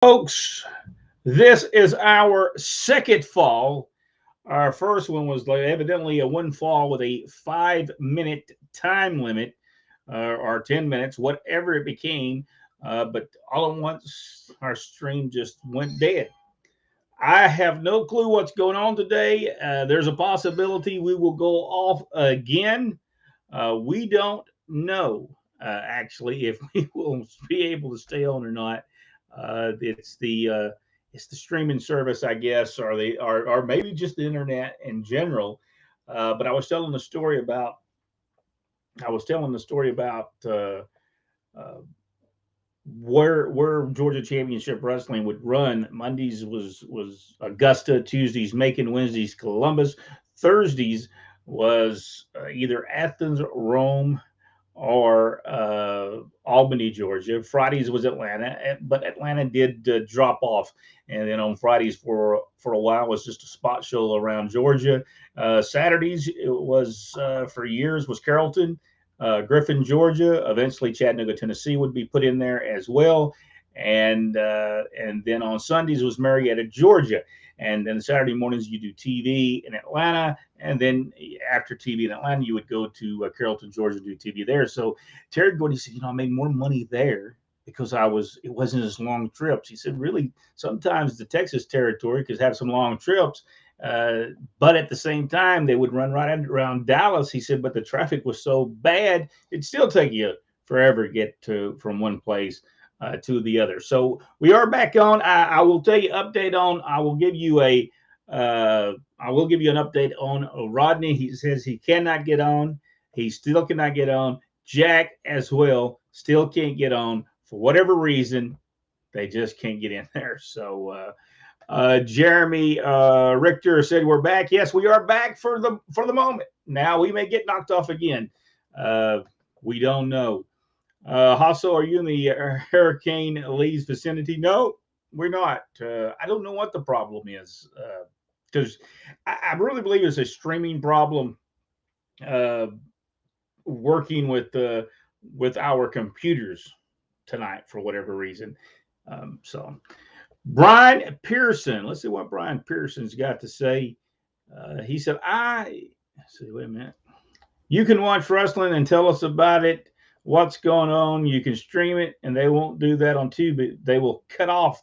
Folks, this is our second fall. Our first one was evidently a one fall with a 5 minute time limit or 10 minutes, whatever it became. But all at once, our stream just went dead. I have no clue what's going on today. There's a possibility we will go off again. We don't know actually if we will be able to stay on or not. It's the streaming service, I guess, or maybe just the internet in general. But I was telling the story about uh, where Georgia Championship Wrestling would run. Mondays was Augusta, Tuesdays Macon, Wednesdays Columbus, Thursdays was either Athens, Rome, or Albany, Georgia. Fridays was Atlanta, but Atlanta did drop off, and then on Fridays for a while was just a spot show around Georgia. Saturdays it was for years was Carrollton, Griffin, Georgia. Eventually, Chattanooga, Tennessee would be put in there as well, and then on Sundays was Marietta, Georgia. And then Saturday mornings you do TV in Atlanta, and then after TV in Atlanta, you would go to Carrollton, Georgia, to do TV there. So Terry Gordy said, I made more money there because it wasn't as long trips. He said, really, sometimes the Texas territory could have some long trips, uh, but at the same time, they would run right around Dallas. He said, but the traffic was so bad, it'd still take you forever to get to from one place to the other. So we are back on. I will tell you update on. I will give you an update on Rodney. He says he cannot get on. He still cannot get on. Jack as well still can't get on for whatever reason. They just can't get in there. So Jeremy Richter said we're back. Yes, we are back for the moment. Now we may get knocked off again. Uh, we don't know. Hasso, are you in the Hurricane Lee's vicinity? No, we're not. I don't know what the problem is because I really believe it's a streaming problem uh, working with our computers tonight for whatever reason. So Brian Pearson, let's see what Brian Pearson's got to say. He said, let's see, wait a minute. You can watch wrestling and tell us about it. What's going on? You can stream it, and they won't do that on TV. They will cut off.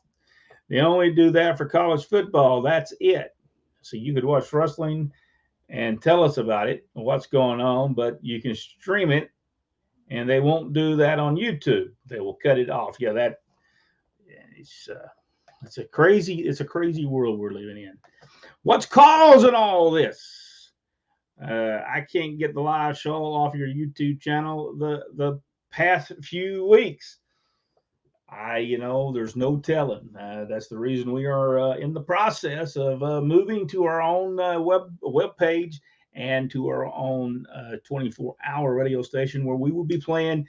They only do that for college football. That's it. So you could watch wrestling and tell us about it, what's going on, but you can stream it, and they won't do that on YouTube. They will cut it off. Yeah, it's it's a crazy world we're living in. What's causing all this? I can't get the live show off your YouTube channel the past few weeks. There's no telling. That's the reason we are in the process of moving to our own web page and to our own 24-hour radio station where we will be playing.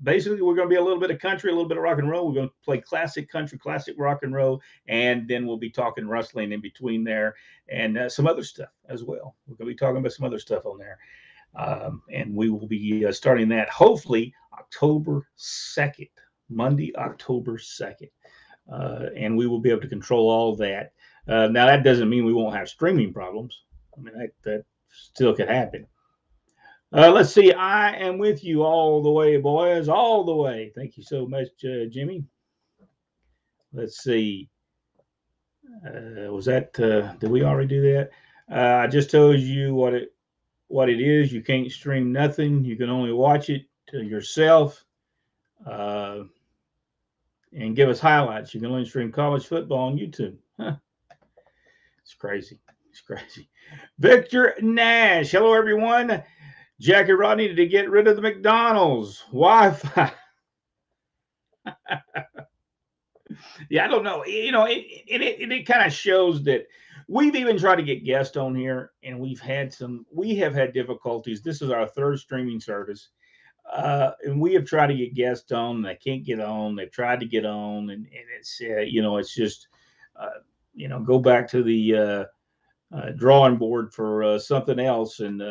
Basically, we're going to be a little bit of country, a little bit of rock and roll. We're going to play classic country, classic rock and roll, and then we'll be talking wrestling in between there and some other stuff as well. We're going to be talking about some other stuff on there. And we will be starting that hopefully October 2nd, Monday, October 2nd. And we will be able to control all that. Now, that doesn't mean we won't have streaming problems. I mean, that still could happen. Let's see. I am with you all the way, boys, all the way. Thank you so much, Jimmy. Let's see. Was that? Did we already do that? I just told you what it is. You can't stream nothing. You can only watch it to yourself uh, and give us highlights. You can only stream college football on YouTube. Huh. It's crazy. It's crazy. Victor Nash. Hello, everyone. Jackie Rodney to get rid of the McDonald's Wi-Fi. Yeah, I don't know. It kind of shows that we've even tried to get guests on here, and we have had difficulties. This is our third streaming service, and we have tried to get guests on. They can't get on. They've tried to get on, and it's it's just go back to the drawing board for something else, and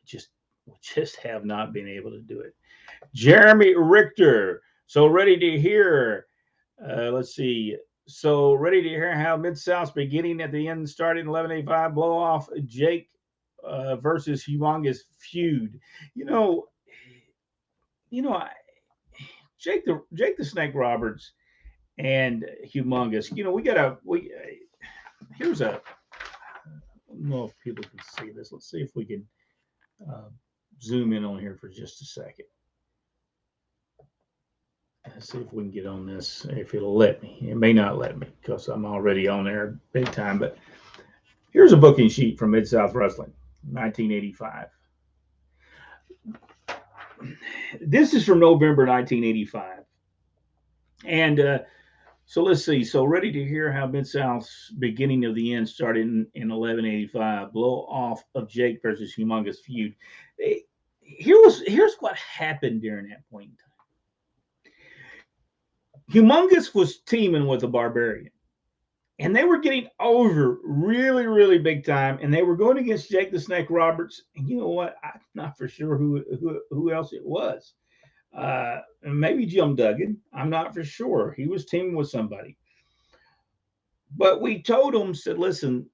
just we just have not been able to do it. Jeremy Richter, so ready to hear. Let's see. So, ready to hear how Mid South's beginning at the end started in 1185 blow off Jake versus Humongous feud. You know, you know, Jake the Snake Roberts and Humongous. We got here's a. I don't know if people can see this. Let's see if we can uh, zoom in on here for just a second. Let's see if we can get on this, if it'll let me. It may not let me because I'm already on there big time. But here's a booking sheet from Mid South Wrestling, 1985. This is from November 1985. And so let's see. So ready to hear how Mid South's beginning of the end started in 1185. Blow off of Jake versus Humongous feud. Here's what happened during that point in time. Humongous was teaming with the Barbarian, and they were getting over really, really big time. And they were going against Jake the Snake Roberts. And you know what? I'm not for sure who else it was. Maybe Jim Duggan. I'm not for sure. He was teaming with somebody. But we told him, said, listen,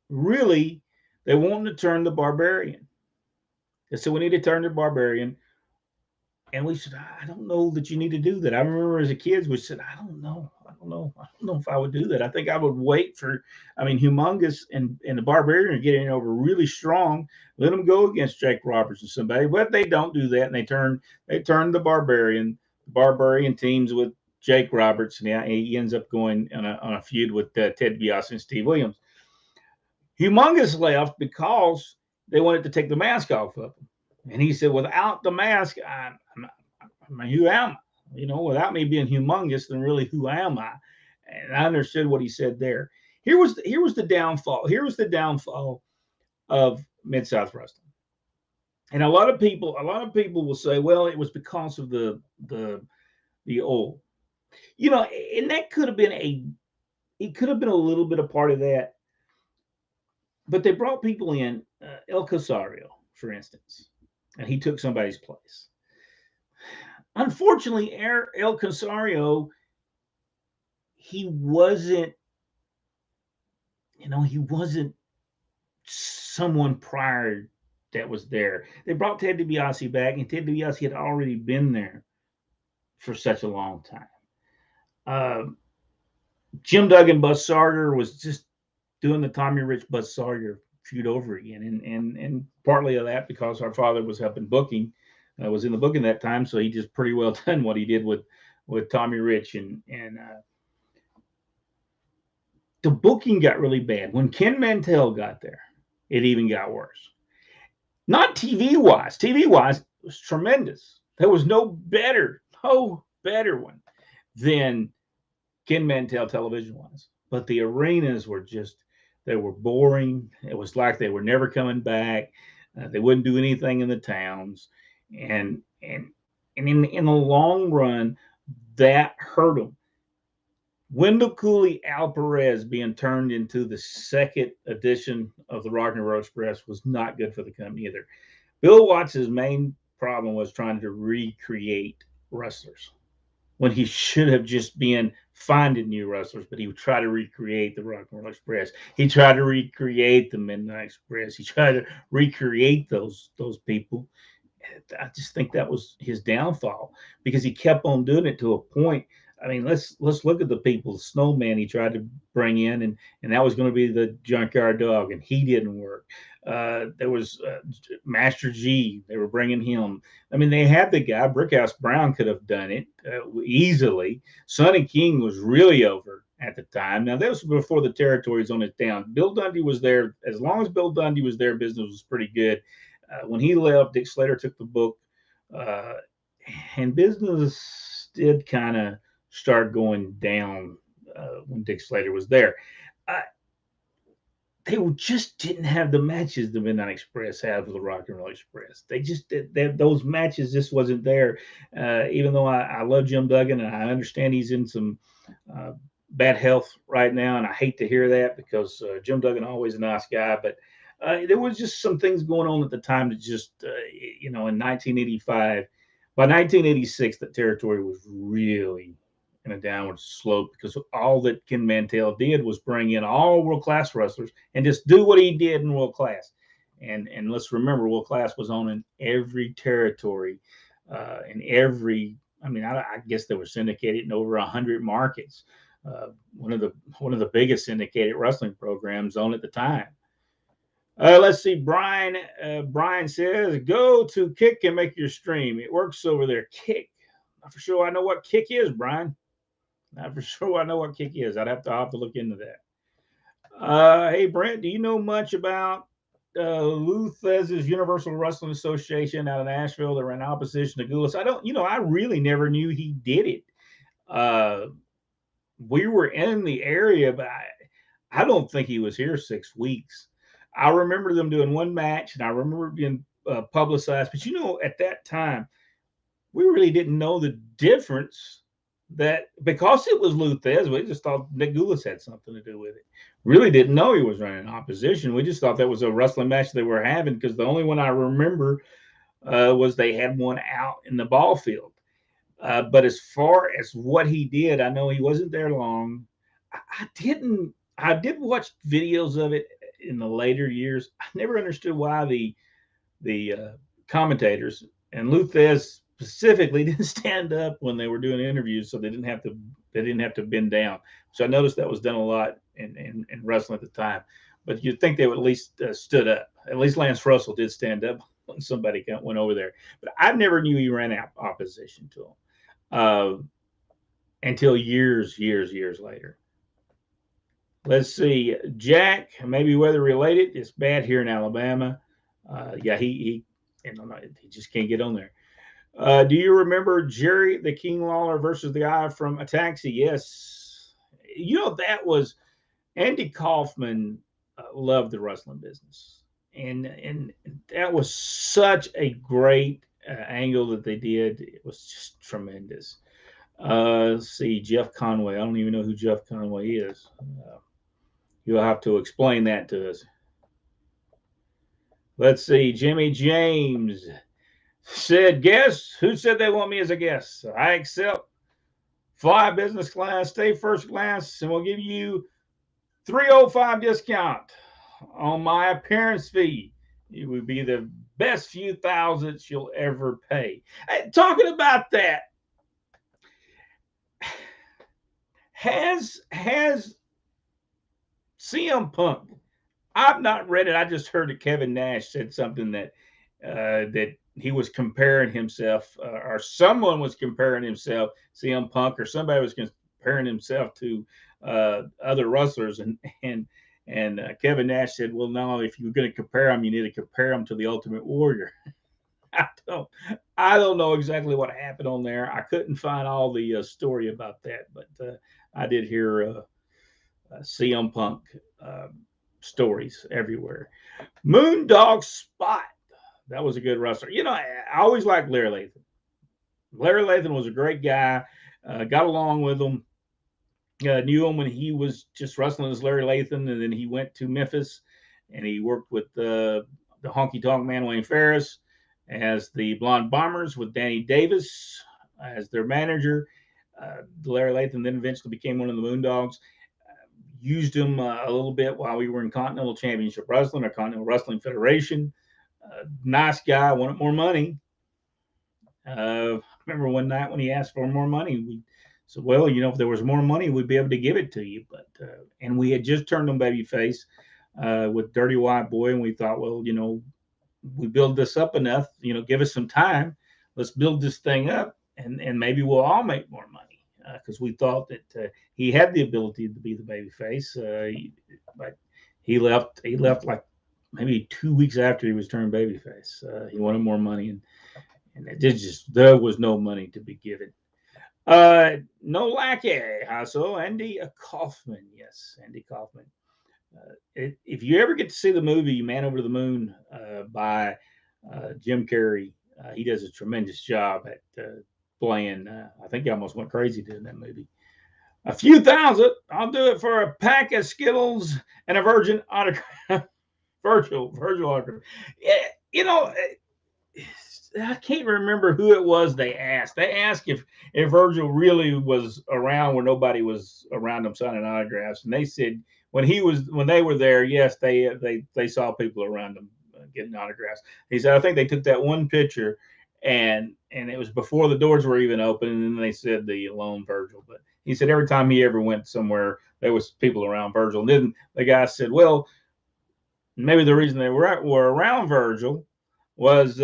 really, they want to turn the Barbarian. They said, we need to turn the Barbarian. And we said, I don't know that you need to do that. I remember as a kid, we said, I don't know. I don't know. I don't know if I would do that. I think I would wait for, Humongous and the Barbarian are getting over really strong. Let them go against Jake Roberts and somebody. But they don't do that. And they turn the Barbarian. The Barbarian teams with Jake Roberts. And he ends up going on a feud with Ted DiBiase and Steve Williams. Humongous left because they wanted to take the mask off of him. And he said, without the mask, who am I? Without me being humongous, then really who am I? And I understood what he said there. Here was the downfall. Here was the downfall of Mid South Wrestling. And a lot of people will say, well, it was because of the oil. And that could have been a little bit of part of that. But they brought people in, El Casario, for instance, and he took somebody's place. Unfortunately, El Casario, he wasn't someone prior that was there. They brought Ted DiBiase back, and Ted DiBiase had already been there for such a long time. Jim Duggan, Buzz Sarger was just doing the Tommy Rich Buzz Sarger feud over again, and partly of that because our father was helping booking, was in the booking that time, so he just pretty well done what he did with Tommy Rich, and the booking got really bad when Ken Mantell got there. It even got worse. Not TV wise. TV wise, it was tremendous. There was no better one than Ken Mantell television wise. But the arenas were they were boring. It was like they were never coming back. They wouldn't do anything in the towns, and in the long run, that hurt them. Wendell Cooley, Al Perez being turned into the second edition of the Rock and Roll Express was not good for the company either. Bill Watts' main problem was trying to recreate wrestlers when he should have just been finding new wrestlers, but he would try to recreate the Rock and Roll Express. He tried to recreate the Midnight Express. He tried to recreate those people. I just think that was his downfall because he kept on doing it to a point. Let's look at the people. The Snowman he tried to bring in, and that was going to be the Junkyard Dog, and he didn't work. There was Master G. They were bringing him. They had the guy. Brickhouse Brown could have done it easily. Sonny King was really over at the time. Now, that was before the territories on it down. Bill Dundee was there. As long as Bill Dundee was there, business was pretty good. When he left, Dick Slater took the book, and business did kind of start going down when Dick Slater was there. They just didn't have the matches the Midnight Express had for the Rock and Roll Express. They just those matches just wasn't there. Even though I love Jim Duggan and I understand he's in some bad health right now, and I hate to hear that because Jim Duggan always a nice guy, but there was just some things going on at the time that just in 1985 By 1986, the territory was really in a downward slope because all that Ken Mantell did was bring in all world class wrestlers and just do what he did in world class. And let's remember, world class was on in every territory, in every. I mean, I guess they were syndicated in over 100 markets. Uh, one of the biggest syndicated wrestling programs on at the time. Let's see. Brian says, go to Kick and make your stream. It works over there. Kick. Not for sure I know what Kick is, Brian. Not for sure I know what Kick is. I'll have to look into that. Hey, Brent, do you know much about Lou Thesz's Universal Wrestling Association out of Nashville that ran opposition to Goulas? I don't, I really never knew he did it. Uh, we were in the area, but I don't think he was here 6 weeks. I remember them doing one match, and I remember being publicized. But at that time, we really didn't know the difference. That because it was Lou Thesz, we just thought Nick Goulas had something to do with it. Really didn't know he was running opposition. We just thought that was a wrestling match they were having because the only one I remember was they had one out in the ball field. But as far as what he did, I know he wasn't there long. I didn't. I did watch videos of it in the later years. I never understood why the commentators and Lou Thesz specifically didn't stand up when they were doing interviews, so they didn't have to bend down. So I noticed that was done a lot in wrestling at the time. But you'd think they would at least stood up. At least Lance Russell did stand up when somebody went over there. But I never knew he ran opposition to him until years later. Let's see, Jack. Maybe weather related. It's bad here in Alabama. Yeah, he just can't get on there. Do you remember Jerry the King Lawler versus the guy from a Taxi? Yes. That was Andy Kaufman loved the wrestling business, and that was such a great angle that they did. It was just tremendous. Let's see, Jeff Conway. I don't even know who Jeff Conway is. You'll have to explain that to us. Let's see, Jimmy James said, guest. Who said they want me as a guest? I accept. Fly business class, stay first class, and we'll give you $305 discount on my appearance fee. It would be the best few thousands you'll ever pay. Hey, talking about that, has CM Punk? I've not read it. I just heard that Kevin Nash said something that he was comparing himself, or someone was comparing himself, CM Punk, or somebody was comparing himself to other wrestlers, and Kevin Nash said, "Well, no, if you're going to compare them, you need to compare them to the Ultimate Warrior." I don't know exactly what happened on there. I couldn't find all the story about that, but I did hear CM Punk stories everywhere. Moondog Spot. That was a good wrestler. I always liked Larry Lathan. Larry Lathan was a great guy. Got along with him. Knew him when he was just wrestling as Larry Lathan, and then he went to Memphis, and he worked with the Honky Tonk Man Wayne Ferris as the Blonde Bombers with Danny Davis as their manager. Larry Lathan then eventually became one of the Moondogs. Used him a little bit while we were in Continental Championship Wrestling or Continental Wrestling Federation. Nice guy, wanted more money. Remember one night when he asked for more money, we said, well, if there was more money, we'd be able to give it to you. But and we had just turned on babyface with Dirty White Boy, and we thought, well, we build this up enough, give us some time. Let's build this thing up, and maybe we'll all make more money. Because we thought that he had the ability to be the babyface, but he left like maybe 2 weeks after he was turned babyface. He wanted more money, and there was no money to be given. No lackey, so Andy Kaufman, yes, Andy Kaufman. If you ever get to see the movie Man Over the Moon by Jim Carrey, he does a tremendous job at playing. I think he almost went crazy doing that movie. A few thousand, I'll do it for a pack of Skittles and a Virgin autograph. Virtual autograph. Yeah, I can't remember who it was they asked. They asked if Virgil really was around where nobody was around him signing autographs, and they said when they were there, yes, they saw people around him getting autographs. He said I think they took that one picture, and it was before the doors were even open, and then they said the lone Virgil. But he said every time he ever went somewhere, there was people around Virgil. And then the guy said, well, maybe the reason they were around Virgil was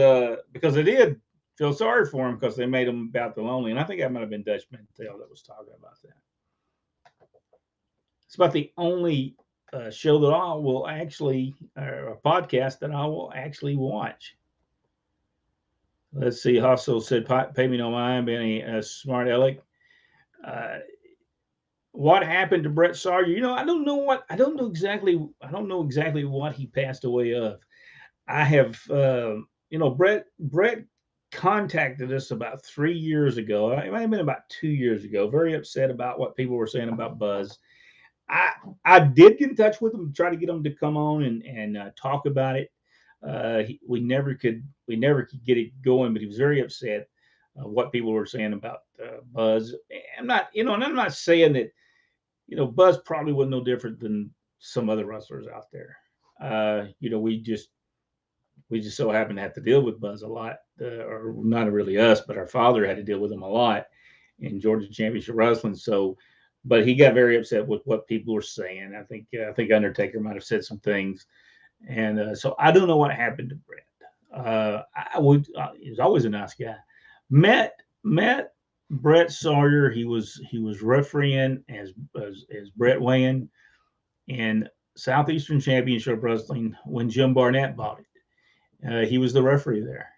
because they did feel sorry for him because they made him about the lonely. And I think that might have been Dutch Mantel that was talking about that. It's about the only show that I will actually, a podcast that I will actually watch. Let's see. Hostel said, "Pay me no mind, Benny, smart aleck." What happened to Brett Sawyer? I don't know exactly what he passed away of. I have, Brett contacted us about 3 years ago. It might have been about 2 years ago. Very upset about what people were saying about Buzz. I did get in touch with him, try to get him to come on and talk about it. We never could get it going, but he was very upset what people were saying about Buzz. I'm not saying that Buzz probably wasn't no different than some other wrestlers out there. We just so happen to have to deal with Buzz a lot, or not really us, but our father had to deal with him a lot in Georgia Championship Wrestling. So, but he got very upset with what people were saying. I think Undertaker might have said some things, and so I don't know what happened to Brett. He was always a nice guy. Met Brett Sawyer. He was refereeing as Brett Wayne in Southeastern Championship Wrestling when Jim Barnett bought it. He was the referee there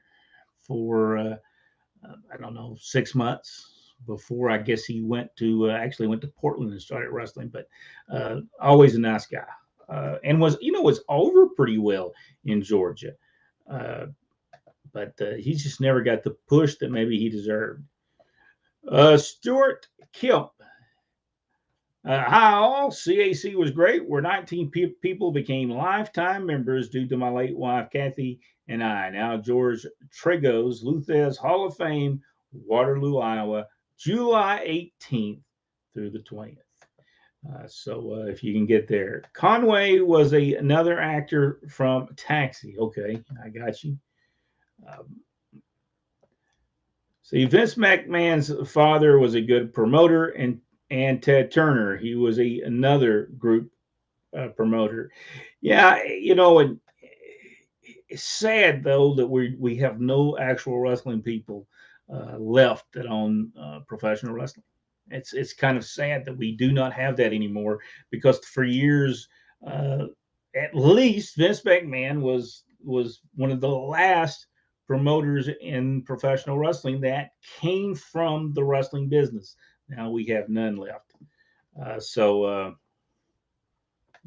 for I don't know 6 months before I guess he actually went to Portland and started wrestling. But always a nice guy, and was over pretty well in Georgia, but he just never got the push that maybe he deserved. Stuart Kemp. Hi all, CAC was great. Where 19 people became lifetime members due to my late wife Kathy and I. Now George Trigos, Luthez Hall of Fame, Waterloo, Iowa, July 18th through the 20th. So if you can get there. Conway was another actor from Taxi. Okay, I got you. See, Vince McMahon's father was a good promoter, and Ted Turner, he was another group promoter. Yeah, and it's sad though that we have no actual wrestling people left that own professional wrestling. It's kind of sad that we do not have that anymore, because for years, at least Vince McMahon was one of the last promoters in professional wrestling that came from the wrestling business. Now we have none left. So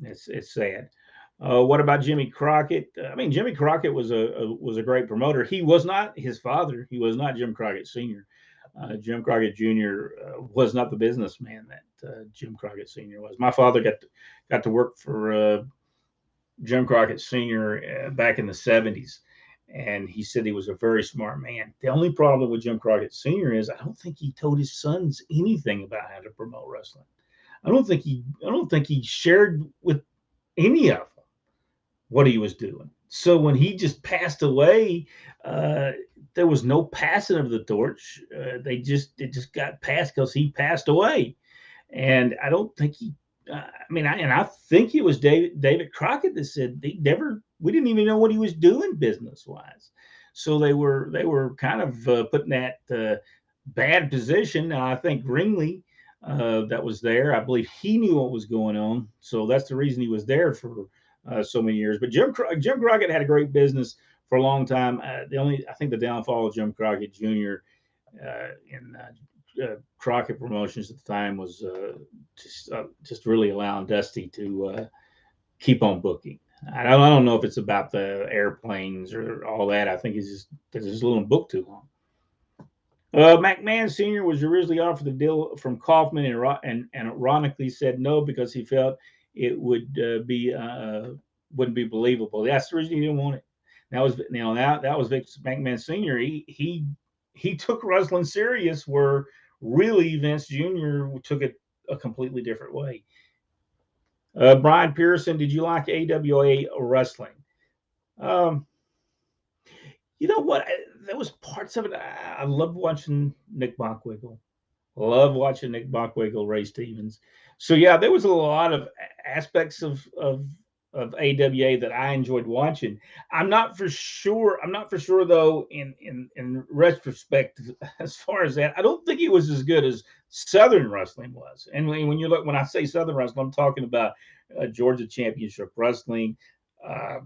it's sad. What about Jimmy Crockett? I mean, Jimmy Crockett was a great promoter. He was not his father. He was not Jim Crockett Sr. Jim Crockett Jr. Was not the businessman that Jim Crockett Sr. was. My father got to work for Jim Crockett Sr. Back in the 70s. And he said he was a very smart man. The only problem with Jim Crockett Sr. is I don't think he told his sons anything about how to promote wrestling. I don't think he shared with any of them what he was doing. So when he just passed away, there was no passing of the torch. It just got passed because he passed away. And I don't think I think it was David Crockett that said we didn't even know what he was doing business wise. So they were kind of put in that bad position. Now I think Ringley that was there, I believe he knew what was going on. So that's the reason he was there for so many years. But Jim Crockett had a great business for a long time. I think the downfall of Jim Crockett Jr. In Crockett Promotions at the time was just really allowing Dusty to keep on booking. I don't know if it's about the airplanes or all that. I think it's just a little book too long. McMahon Sr. was originally offered the deal from Kaufman and ironically said no because he felt it wouldn't be believable. That's the reason he didn't want it. That was Vince McMahon Sr. He took wrestling serious, where really Vince Jr. took it a completely different way. Brian Pearson, did you like AWA wrestling? Um, you know what? There was parts of it. I loved watching Nick Bockwinkel. Love watching Nick Bockwinkel, Ray Stevens. So yeah, there was a lot of aspects of AWA that I enjoyed watching. I'm not for sure though. In retrospect, as far as that, I don't think it was as good as Southern wrestling was. And when I say Southern wrestling, I'm talking about Georgia Championship Wrestling. Uh,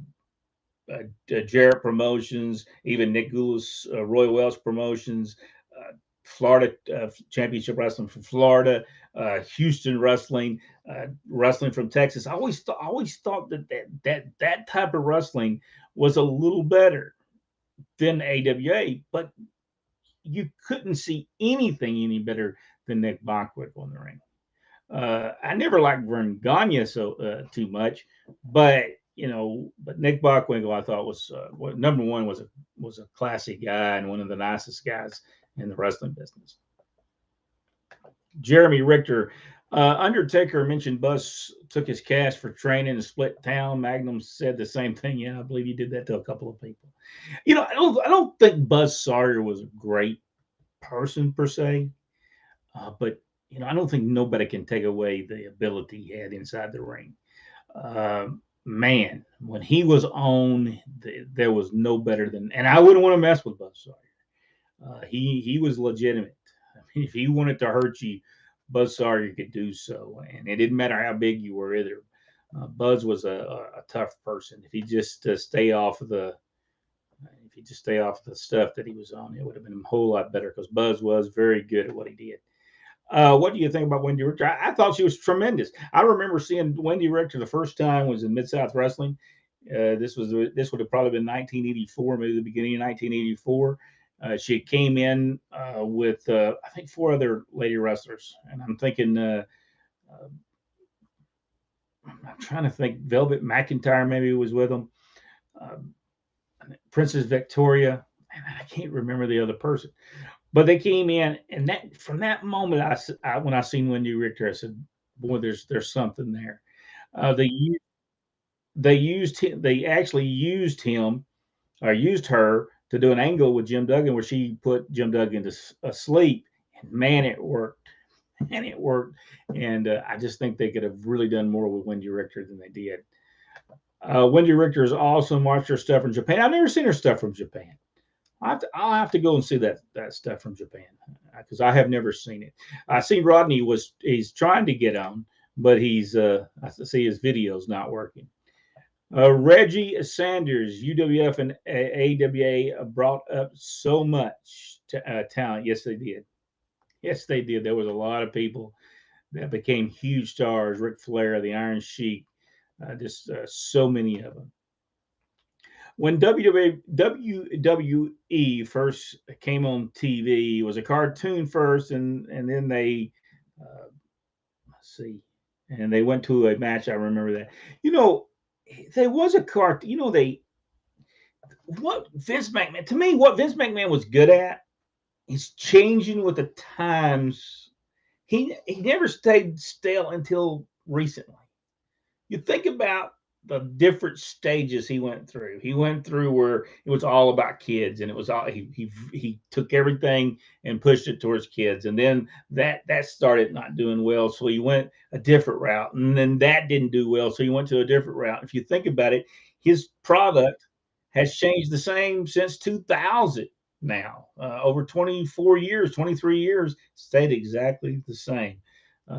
Jarrett Promotions, even Nick Goulas, Roy Welch Promotions, Florida Championship Wrestling from Florida, Houston Wrestling, wrestling from Texas. I always thought that type of wrestling was a little better than AWA, but you couldn't see anything any better than Nick Bockwinkel in the ring. I never liked Vern Gagne so too much, but but Nick Bockwinkel I thought was number one was a classy guy and one of the nicest guys in the wrestling business. Jeremy Richter, Undertaker mentioned Buzz took his cash for training and split town. Magnum said the same thing. Yeah, I believe he did that to a couple of people. I don't think Buzz Sawyer was a great person per se. But I don't think nobody can take away the ability he had inside the ring. Man, when he was on, there was no better than, and I wouldn't want to mess with Buzz Sawyer. He was legitimate. I mean, if he wanted to hurt you, Buzz Sawyer could do so, and it didn't matter how big you were either. Buzz was a tough person. If he just stay off of the if he just stay off the stuff that he was on, it would have been a whole lot better because Buzz was very good at what he did. What do you think about Wendy Richter? I thought she was tremendous. I remember seeing Wendy Richter the first time was in Mid South Wrestling. This would have probably been 1984, maybe the beginning of 1984. She came in with I think four other lady wrestlers, and I'm thinking I'm trying to think Velvet McIntyre maybe was with them. Um, Princess Victoria, and I can't remember the other person. But they came in, and that from that moment, when I seen Wendy Richter, I said, "Boy, there's something there." They used him. They actually used him or used her to do an angle with Jim Duggan where she put Jim Duggan to asleep, and man, it worked. And it worked. And I just think they could have really done more with Wendy Richter than they did. Wendy Richter has also watched her stuff from Japan. I've never seen her stuff from Japan. I'll have to go and see that stuff from Japan because I have never seen it. I see Rodney he's trying to get on, but I see his videos not working. Reggie Sanders, UWF and AWA brought up so much talent. Yes, they did. Yes, they did. There was a lot of people that became huge stars. Ric Flair, the Iron Sheik, just so many of them. When WWE first came on TV, it was a cartoon first, and then they let's see, and they went to a match. I remember that. You know, there was a cartoon. What Vince McMahon to me, what Vince McMahon was good at is changing with the times. He never stayed stale until recently. You think about the different stages he went through. He went through where it was all about kids, and it was all he took everything and pushed it towards kids, and then that started not doing well, so he went a different route, and then that didn't do well, so he went to a different route. If you think about it, his product has changed the same since 2000. Now, over 24 years, 23 years, stayed exactly the same.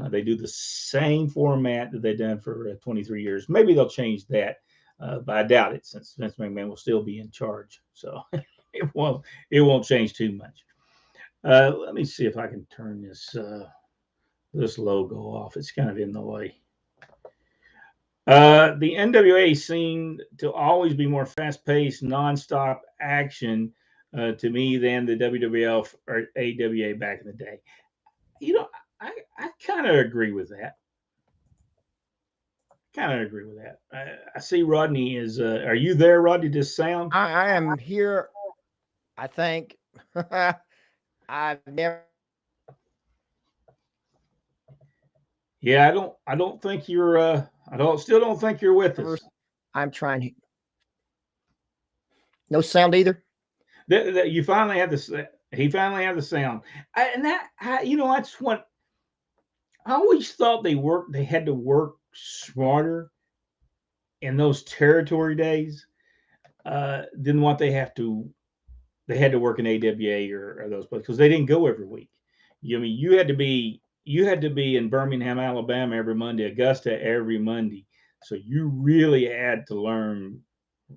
They do the same format that they've done for 23 years. Maybe they'll change that, but I doubt it since Vince McMahon will still be in charge. So it won't change too much. Let me see if I can turn this logo off. It's kind of in the way. The NWA seemed to always be more fast-paced, nonstop action to me than the WWF or AWA back in the day. You know, I kind of agree with that. kind of agree with that. I see Rodney is. Are you there, Rodney? This sound? I am here. I think I've never. Yeah, I don't think you're. I don't. Still don't think you're with us. I'm trying. No sound either. You finally had this. He finally had the sound, and you know, that's what I always thought they worked. They had to work smarter in those territory days than what they have to. They had to work in AWA or those places because they didn't go every week. I mean, you had to be in Birmingham, Alabama every Monday, Augusta every Monday. So you really had to learn.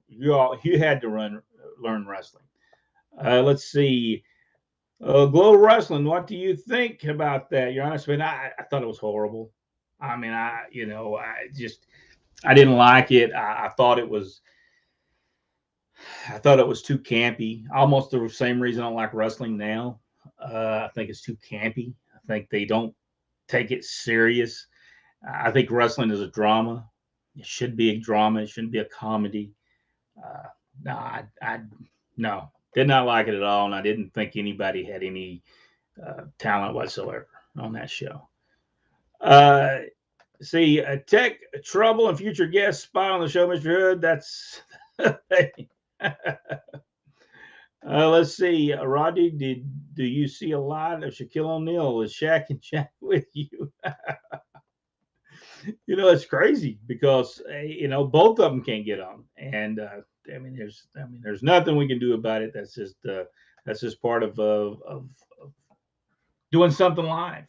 You had to learn wrestling. Let's see. Glow Wrestling, what do you think about that? Your honest opinion? I thought it was horrible. I mean, I didn't like it. I thought it was too campy. Almost the same reason I don't like wrestling now. I think it's too campy. I think they don't take it serious. I think wrestling is a drama. It should be a drama. It shouldn't be a comedy. Uh, no, no, did not like it at all, and I didn't think anybody had any talent whatsoever on that show. Uh, See, Tech Trouble and future guest spot on the show, Mr. Hood. That's. Let's see, Rodney. Do you see a lot of Shaquille O'Neal? Is Shaq and Shaq with you? You know, it's crazy because you know both of them can't get on, and I mean, there's nothing we can do about it. That's just part of doing something live.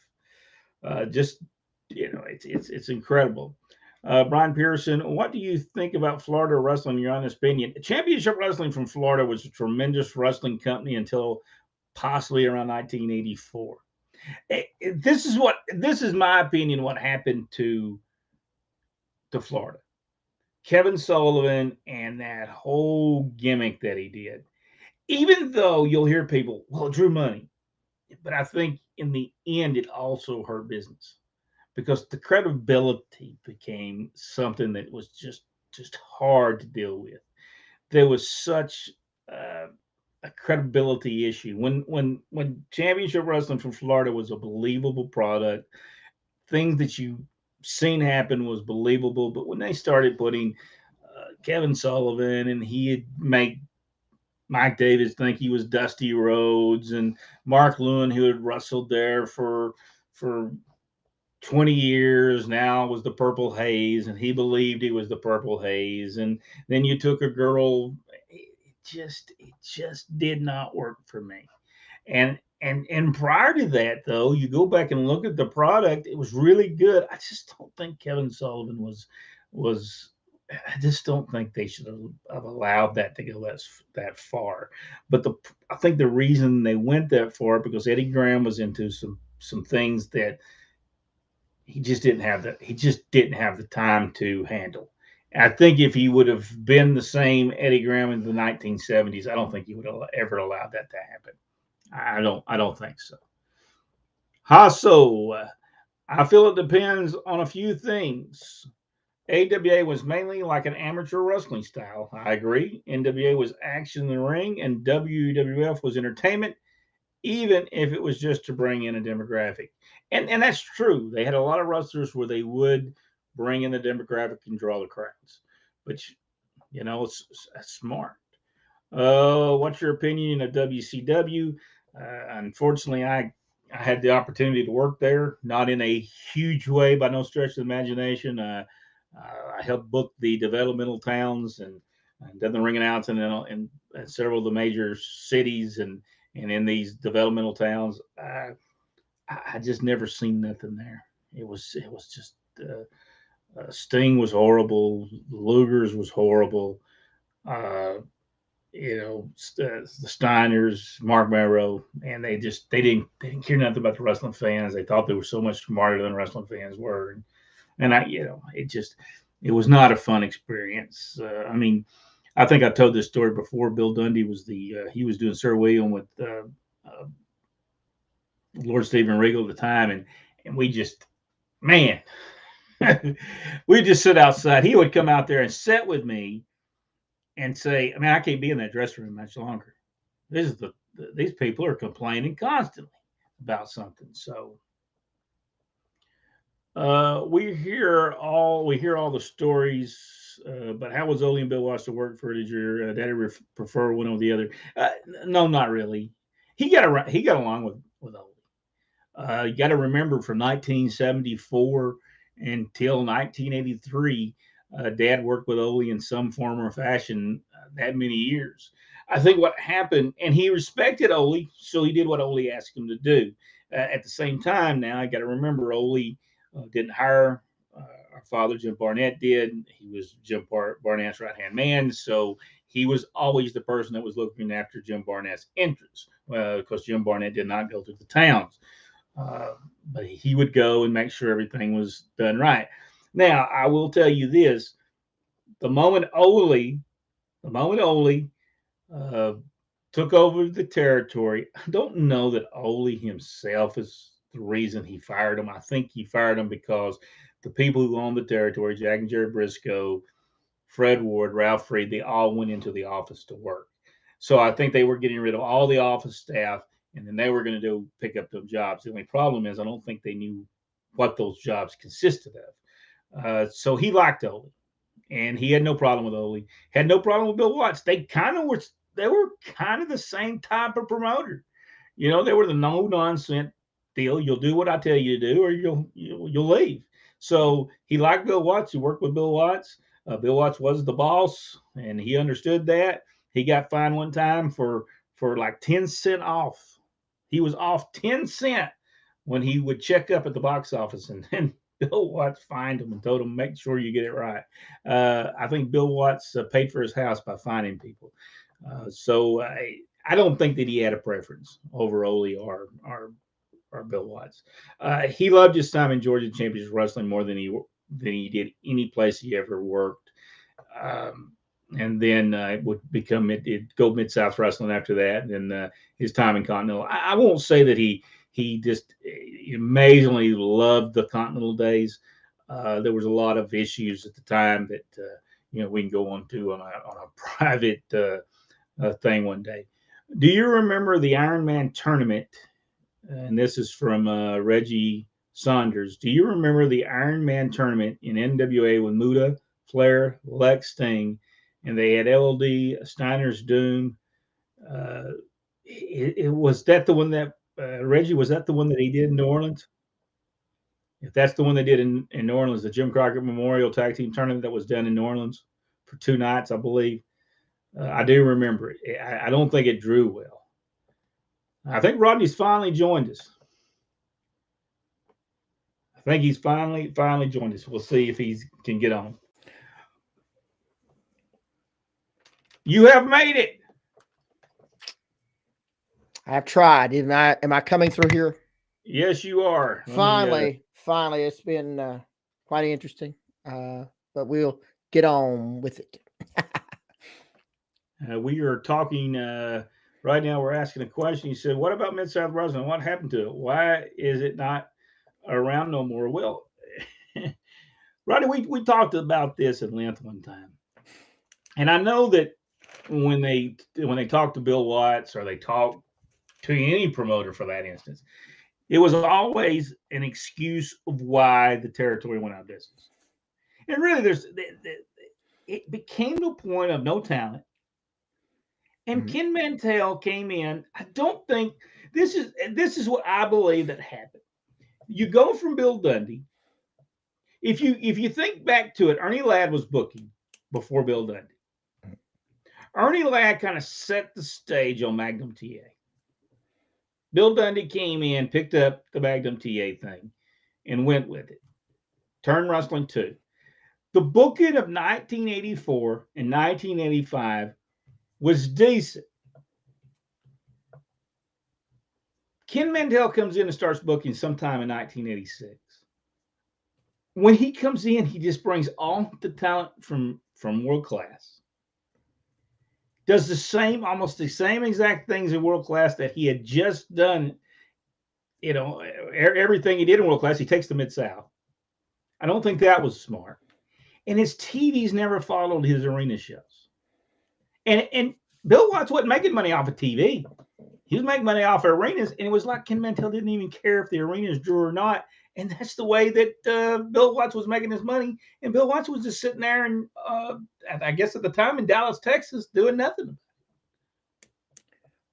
Just you know, it's incredible. Brian Pearson, what do you think about Florida wrestling? Your honest opinion. Championship Wrestling from Florida was a tremendous wrestling company until possibly around 1984. This is my opinion. What happened to Florida? Kevin Sullivan and that whole gimmick that he did. Even though you'll hear people, well, it drew money, but I think in the end it also hurt business because the credibility became something that was just hard to deal with. There was such uh, a credibility issue when Championship Wrestling from Florida was a believable product. Things that you seen happen was believable, but when they started putting Kevin Sullivan and he'd make Mike Davis think he was Dusty Rhodes and Mark Lewin, who had wrestled there for 20 years now, was the Purple Haze, and he believed he was the Purple Haze. And then you took a girl. It just did not work for me. And prior to that, though, you go back and look at the product, it was really good. I just don't think Kevin Sullivan was. I just don't think they should have allowed that to go that far. But I think the reason they went that far because Eddie Graham was into some things that he just didn't have the time to handle. And I think if he would have been the same Eddie Graham in the 1970s, I don't think he would have ever allowed that to happen. I don't think so. Hasso, I feel it depends on a few things. AWA was mainly like an amateur wrestling style. I agree. NWA was action in the ring, and WWF was entertainment, even if it was just to bring in a demographic. And that's true. They had a lot of wrestlers where they would bring in the demographic and draw the crowds. But you know, it's smart. What's your opinion of WCW? Unfortunately, I had the opportunity to work there, not in a huge way by no stretch of the imagination. I helped book the developmental towns and done the ring announcing in several of the major cities and in these developmental towns. I just never seen nothing there. It was just Sting was horrible. Luger's was horrible. Uh, you know, the Steiners, Mark Merrow, and they didn't care nothing about the wrestling fans. They thought they were so much smarter than wrestling fans were, and it was not a fun experience. I mean, I think I told this story before. Bill Dundee was he was doing Sir William with Lord Stephen Regal at the time, and we just man. We just sit outside. He would come out there and sit with me and say, "I mean, I can't be in that dressing room much longer. This is these people are complaining constantly about something." So we hear all the stories. But how was Ole and Bill Watts to work for? Did your daddy prefer one or the other? No, not really. He got along with Ole. You got to remember from 1974 until 1983, Dad worked with Ole in some form or fashion that many years. I think what happened, and he respected Ole, so he did what Ole asked him to do. At the same time, now I got to remember Ole didn't hire our father, Jim Barnett did. He was Barnett's right hand man, so he was always the person that was looking after Jim Barnett's interests because Jim Barnett did not go to the towns. But he would go and make sure everything was done right. Now, I will tell you this: the moment Ole uh, took over the territory, I don't know that Ole himself is the reason he fired him. I think he fired him because the people who owned the territory, Jack and Jerry Briscoe, Fred Ward, Ralph Freed, they all went into the office to work. So I think they were getting rid of all the office staff, and then they were going to do pick up those jobs. The only problem is I don't think they knew what those jobs consisted of. So he liked Ole, and he had no problem with Ole. Had no problem with Bill Watts. They were kind of the same type of promoter. You know, they were the no nonsense deal. You'll do what I tell you to do, or you'll leave. So he liked Bill Watts. He worked with Bill Watts. Bill Watts was the boss, and he understood that. He got fined one time for like 10 cents off. He was off 10 cents when he would check up at the box office, and then Bill Watts fined him and told him, "Make sure you get it right." I think Bill Watts paid for his house by fining people. So I don't think that he had a preference over Ole or Bill Watts. He loved his time in Georgia Championship Wrestling more than he did any place he ever worked. And then it would it'd go Mid South Wrestling after that, and his time in Continental. I won't say that he just amazingly loved the Continental days. There was a lot of issues at the time that we can go on to on a private thing one day. Do you remember the Iron Man tournament? And this is from Reggie Saunders. Do you remember the Iron Man tournament in NWA with Muta, Flair, Lex, Sting, and they had LLD, Steiner's Doom? Was that the one that Reggie? Was that the one that he did in New Orleans? If that's the one they did in New Orleans, the Jim Crockett Memorial Tag Team Tournament that was done in New Orleans for 2 nights, I believe. I do remember it. I don't think it drew well. I think Rodney's finally joined us. I think he's finally joined us. We'll see if he can get on. You have made it. I have tried. Am I coming through here? Yes, you are. Finally, it's been quite interesting. But we'll get on with it. We are talking right now. We're asking a question. You said, "What about Mid South Wrestling? What happened to it? Why is it not around no more?" Well, Rodney, we talked about this at length one time, and I know that when they talk to Bill Watts or they talk to any promoter for that instance, it was always an excuse of why the territory went out of business. And really, it became to a point of no talent. And Ken Mantell came in. I don't think this is what I believe that happened. You go from Bill Dundee. If you think back to it, Ernie Ladd was booking before Bill Dundee. Ernie Ladd kind of set the stage on Magnum TA. Bill Dundee came in, picked up the Magnum TA thing, and went with it. Turn Wrestling 2. The booking of 1984 and 1985 was decent. Ken Mantell comes in and starts booking sometime in 1986. When he comes in, he just brings all the talent from world class. Does almost the same exact things in world class that he had just done. Everything he did in world class, he takes to Mid-South. I don't think that was smart. And his TVs never followed his arena shows. And Bill Watts wasn't making money off of TV. He was making money off of arenas, and it was like Ken Mantell didn't even care if the arenas drew or not. And that's the way that Bill Watts was making his money. And Bill Watts was just sitting there, and I guess at the time in Dallas, Texas, doing nothing.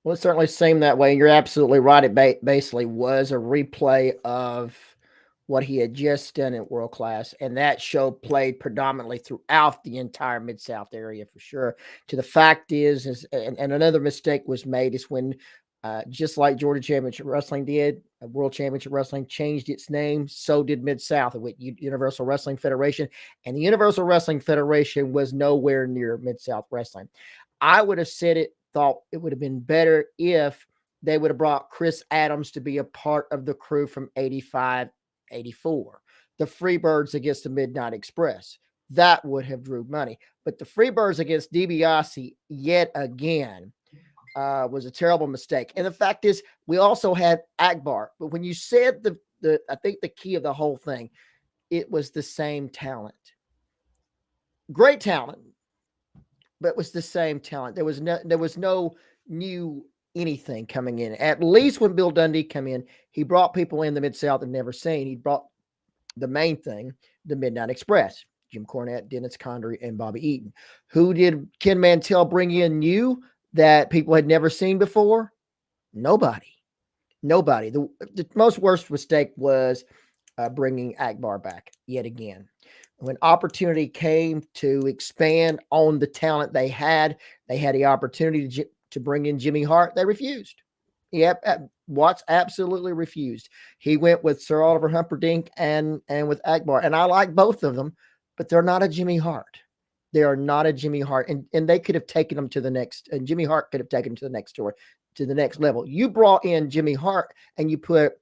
Well, it certainly seemed that way. You're absolutely right. It basically was a replay of what he had just done at World Class, and that show played predominantly throughout the entire Mid-South area for sure. To the fact is and another mistake was made is when, just like Georgia Championship Wrestling did, World Championship Wrestling changed its name, so did Mid-South with Universal Wrestling Federation, and the Universal Wrestling Federation was nowhere near Mid-South Wrestling. I would have thought it would have been better if they would have brought Chris Adams to be a part of the crew from 85, 84. The Freebirds against the Midnight Express. That would have drew money. But the Freebirds against DiBiase yet again was a terrible mistake. And the fact is, we also had Akbar. But when you said I think the key of the whole thing, it was the same talent. Great talent, but it was the same talent. There was no new anything coming in. At least when Bill Dundee came in, he brought people in the Mid-South had never seen. He brought the main thing, the Midnight Express, Jim Cornette, Dennis Condrey, and Bobby Eaton. Who did Ken Mantell bring in new that people had never seen before? Nobody. The most worst mistake was bringing Akbar back yet again. When opportunity came to expand on the talent they had the opportunity to bring in Jimmy Hart. They refused. Watts absolutely refused. He went with Sir Oliver Humperdinck and with Akbar. And I like both of them, but they're not a Jimmy Hart. They are not a Jimmy Hart. And they could have taken them to the next, and Jimmy Hart could have taken them to the next story, to the next level. You brought in Jimmy Hart and you put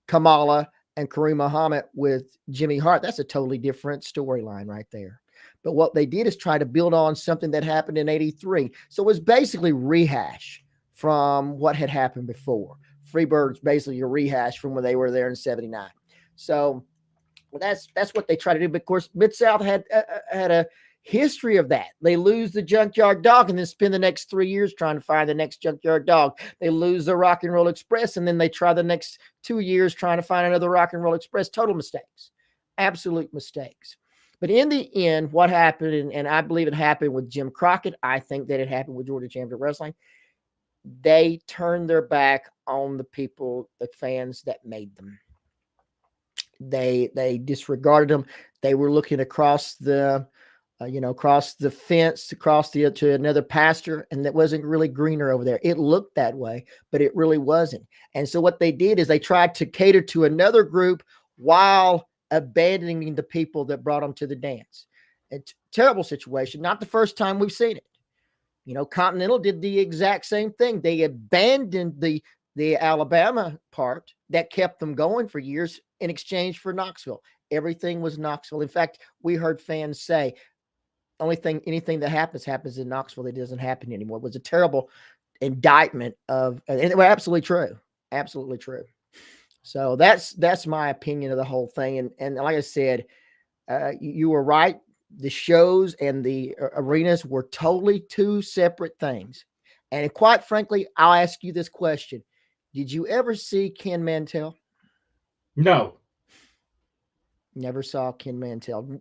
Kamala and Kareem Muhammad with Jimmy Hart. That's a totally different storyline right there. But what they did is try to build on something that happened in 83. So it was basically rehash from what had happened before. Freebird's basically a rehash from when they were there in 79. So that's what they try to do. But of course, Mid-South had a history of that. They lose the Junkyard Dog and then spend the next 3 years trying to find the next Junkyard Dog. They lose the Rock and Roll Express, and then they try the next 2 years trying to find another Rock and Roll Express. Total mistakes. Absolute mistakes. But in the end, what happened, and I believe it happened with Jim Crockett, I think that it happened with Georgia Championship Wrestling, they turned their back on the people, the fans that made them. They disregarded them. They were looking across the across the fence, to another pasture, and that wasn't really greener over there. It looked that way, but it really wasn't. And so what they did is they tried to cater to another group while abandoning the people that brought them to the dance. It's a terrible situation. Not the first time we've seen it. Continental did the exact same thing. They abandoned the Alabama part that kept them going for years in exchange for Knoxville. Everything was Knoxville. In fact, we heard fans say, anything that happens in Knoxville that doesn't happen anymore. It was a terrible indictment and it was absolutely true. Absolutely true. So that's my opinion of the whole thing. And like I said, you were right. The shows and the arenas were totally two separate things. And quite frankly, I'll ask you this question. Did you ever see Ken Mantell? No. Never saw Ken Mantell.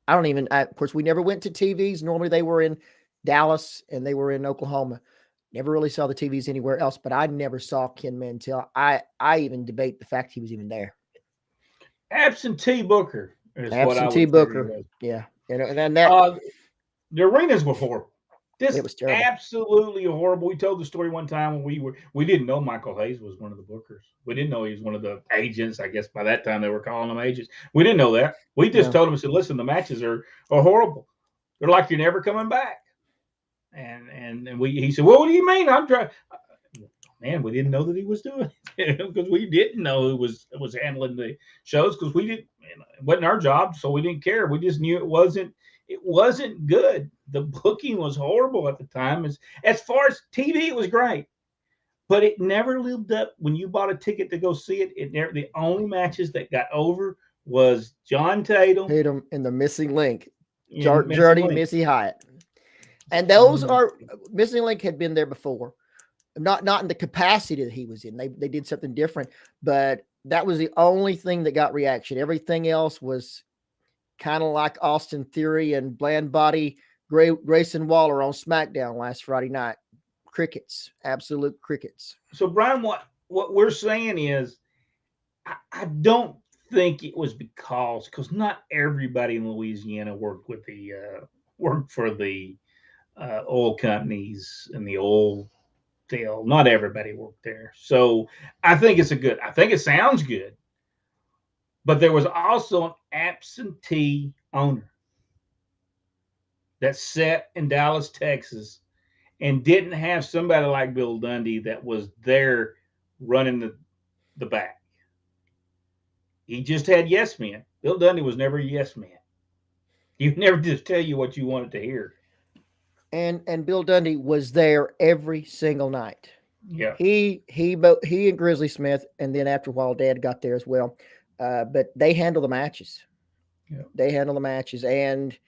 Of course, we never went to TVs. Normally they were in Dallas and they were in Oklahoma. Never really saw the TVs anywhere else, but I never saw Ken Mantell. I even debate the fact he was even there. Absentee Booker is Absentee Booker. Yeah. And that the arenas were horrible. It was terrible. Absolutely horrible. We told the story one time when we didn't know Michael Hayes was one of the bookers. We didn't know he was one of the agents. I guess by that time they were calling them agents. We didn't know that. We just told him, said, listen, the matches are horrible. They're like you're never coming back. And he said, well, what do you mean? I'm trying. Man, we didn't know that he was doing it because we didn't know who was handling the shows because it wasn't our job, so we didn't care. We just knew it wasn't good. The booking was horrible at the time. As far as TV, it was great, but it never lived up. When you bought a ticket to go see it, the only matches that got over was John Tatum, Tatum and the missing link, and Journey, Missy Hyatt. And those are Missing Link had been there before, not in the capacity that he was in. They did something different, but that was the only thing that got reaction. Everything else was kind of like Austin Theory and Bland Body Grayson Waller on SmackDown last Friday night. Crickets, absolute crickets. So Brian, what we're saying is, I don't think it was because not everybody in Louisiana worked with the worked for the oil companies and the oil deal. Not everybody worked there. So I think I think it sounds good. But there was also an absentee owner that sat in Dallas, Texas, and didn't have somebody like Bill Dundee that was there running the back. He just had yes men. Bill Dundee was never a yes man. He would never just tell you what you wanted to hear. And Bill Dundee was there every single night. Yeah. He and Grizzly Smith, and then after a while, Dad got there as well. But they handle the matches. Yeah. They handle the matches, and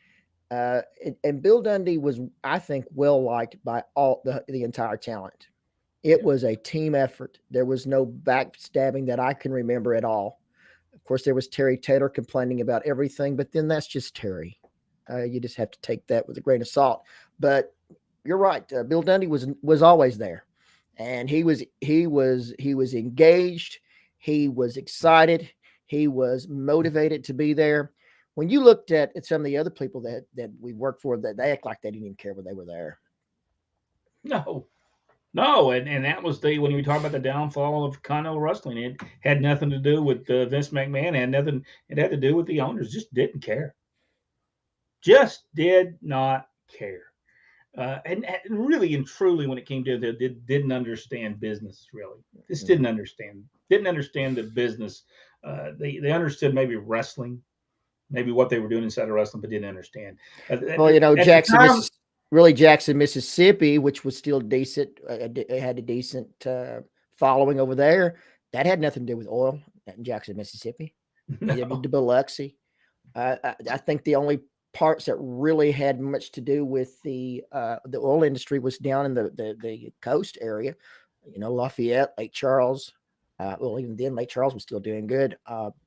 Bill Dundee was, I think, well liked by all the entire talent. It was a team effort. There was no backstabbing that I can remember at all. Of course, there was Terry Taylor complaining about everything, but then that's just Terry. You just have to take that with a grain of salt. But you're right. Bill Dundee was always there, and he was engaged. He was excited. He was motivated to be there. When you looked at some of the other people that we worked for, that they act like they didn't even care when they were there. No, and that was when we talk about the downfall of Continental Wrestling. It had nothing to do with Vince McMahon. It had to do with the owners. Just didn't care. Just did not care. And really and truly, when it came to it, didn't understand business. Really, just didn't understand the business. They understood maybe wrestling, maybe what they were doing inside of wrestling, but didn't understand. Well, Jackson, Mississippi, which was still decent, it had a decent following over there. That had nothing to do with oil in Jackson, Mississippi. Neither did Biloxi. I think the only parts that really had much to do with the oil industry was down in the coast area. Lafayette, Lake Charles. Well, even then, Lake Charles was still doing good.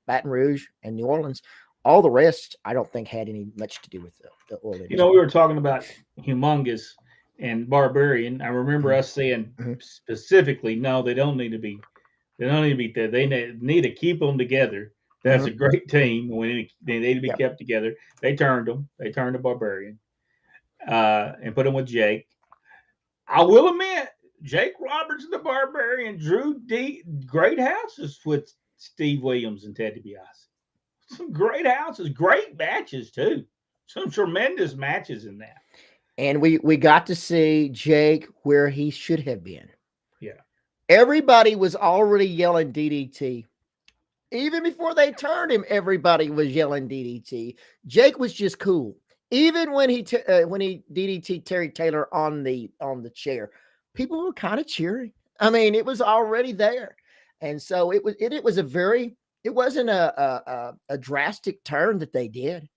Baton Rouge and New Orleans. All the rest, I don't think had any much to do with the oil industry. We were talking about Humongous and Barbarian. I remember us saying specifically, no, they don't need to be. They don't need to be there. They need to keep them together. That's a great team. They need to be kept together. They turned them. They turned to Barbarian and put them with Jake. I will admit, Jake Roberts and the Barbarian drew great houses with Steve Williams and Ted DiBiase. Some great houses, great matches too. Some tremendous matches in that. And we got to see Jake where he should have been. Yeah. Everybody was already yelling DDT. Even before they turned him, everybody was yelling DDT. Jake was just cool. Even when he DDT Terry Taylor on the chair, people were kind of cheering. I mean, it was already there, and so it was a very. It wasn't a drastic turn that they did.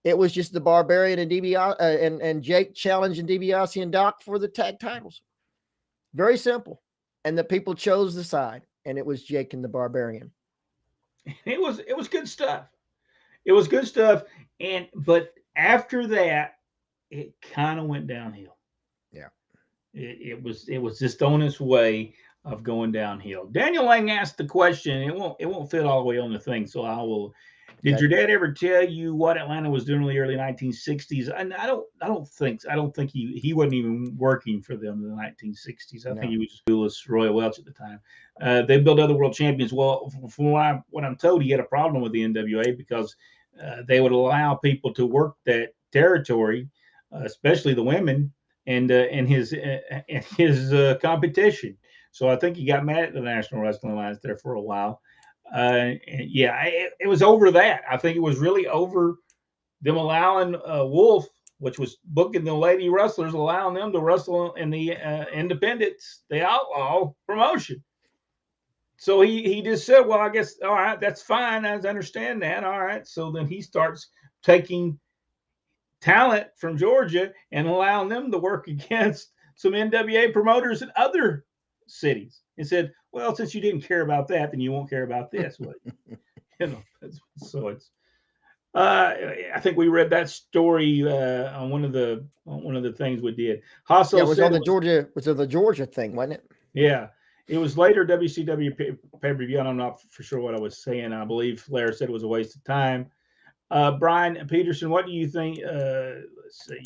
It was just the Barbarian and DiBiase and Jake challenging DiBiase and Doc for the tag titles. Very simple, and the people chose the side, and it was Jake and the Barbarian. It was good stuff. It was good stuff, but after that, it kind of went downhill. Yeah, it was just on its way of going downhill. Daniel Lang asked the question. It won't fit all the way on the thing, so I will. Did your dad ever tell you what Atlanta was doing in the early 1960s? And I don't think he wasn't even working for them in the 1960s. I think he was just Louis Roy Welch at the time. They built other world champions. Well, from what I'm told, he had a problem with the NWA because they would allow people to work that territory, especially the women, and his competition. So I think he got mad at the National Wrestling Alliance there for a while. It was over that. I think it was really over them allowing Wolf, which was booking the lady wrestlers, allowing them to wrestle in the independents, the outlaw promotion. So he just said, well, I guess, all right, that's fine. I understand that. All right. So then he starts taking talent from Georgia and allowing them to work against some NWA promoters in other cities and said, well, since you didn't care about that, then you won't care about this. Well, so it's, I think we read that story on one of the things we did. Hasso Yeah, it was said on the Georgia, thing, wasn't it? yeah, it was later WCW pay-per-view, and I'm not for sure what I was saying. I believe Flair said it was a waste of time. Brian Peterson, what do you think? Let's see.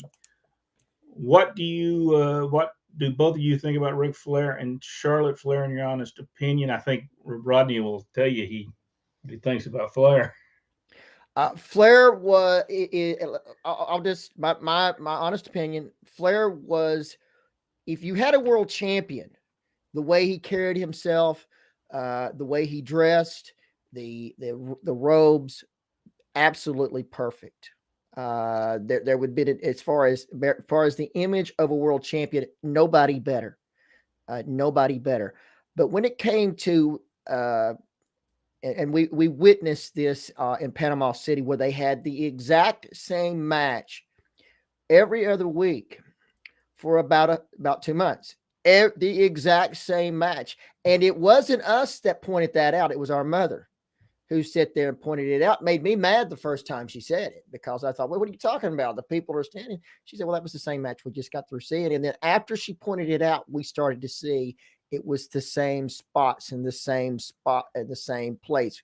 What do both of you think about Ric Flair and Charlotte Flair, in your honest opinion? I think Rodney will tell you what he thinks about Flair. Flair was. I'll just my honest opinion. Flair was. If you had a world champion, the way he carried himself, the way he dressed, the robes, absolutely perfect. There would be, as far as the image of a world champion, nobody better, nobody better. But when it came to and we witnessed this in Panama City, where they had the exact same match every other week for about 2 months. The exact same match. And it wasn't us that pointed that out. It was our mother who sat there and pointed it out. Made me mad the first time she said it, because I thought, well, what are you talking about? The people are standing. She said, well, that was the same match we just got through seeing. And then after she pointed it out, we started to see it was the same spots in the same spot at the same place.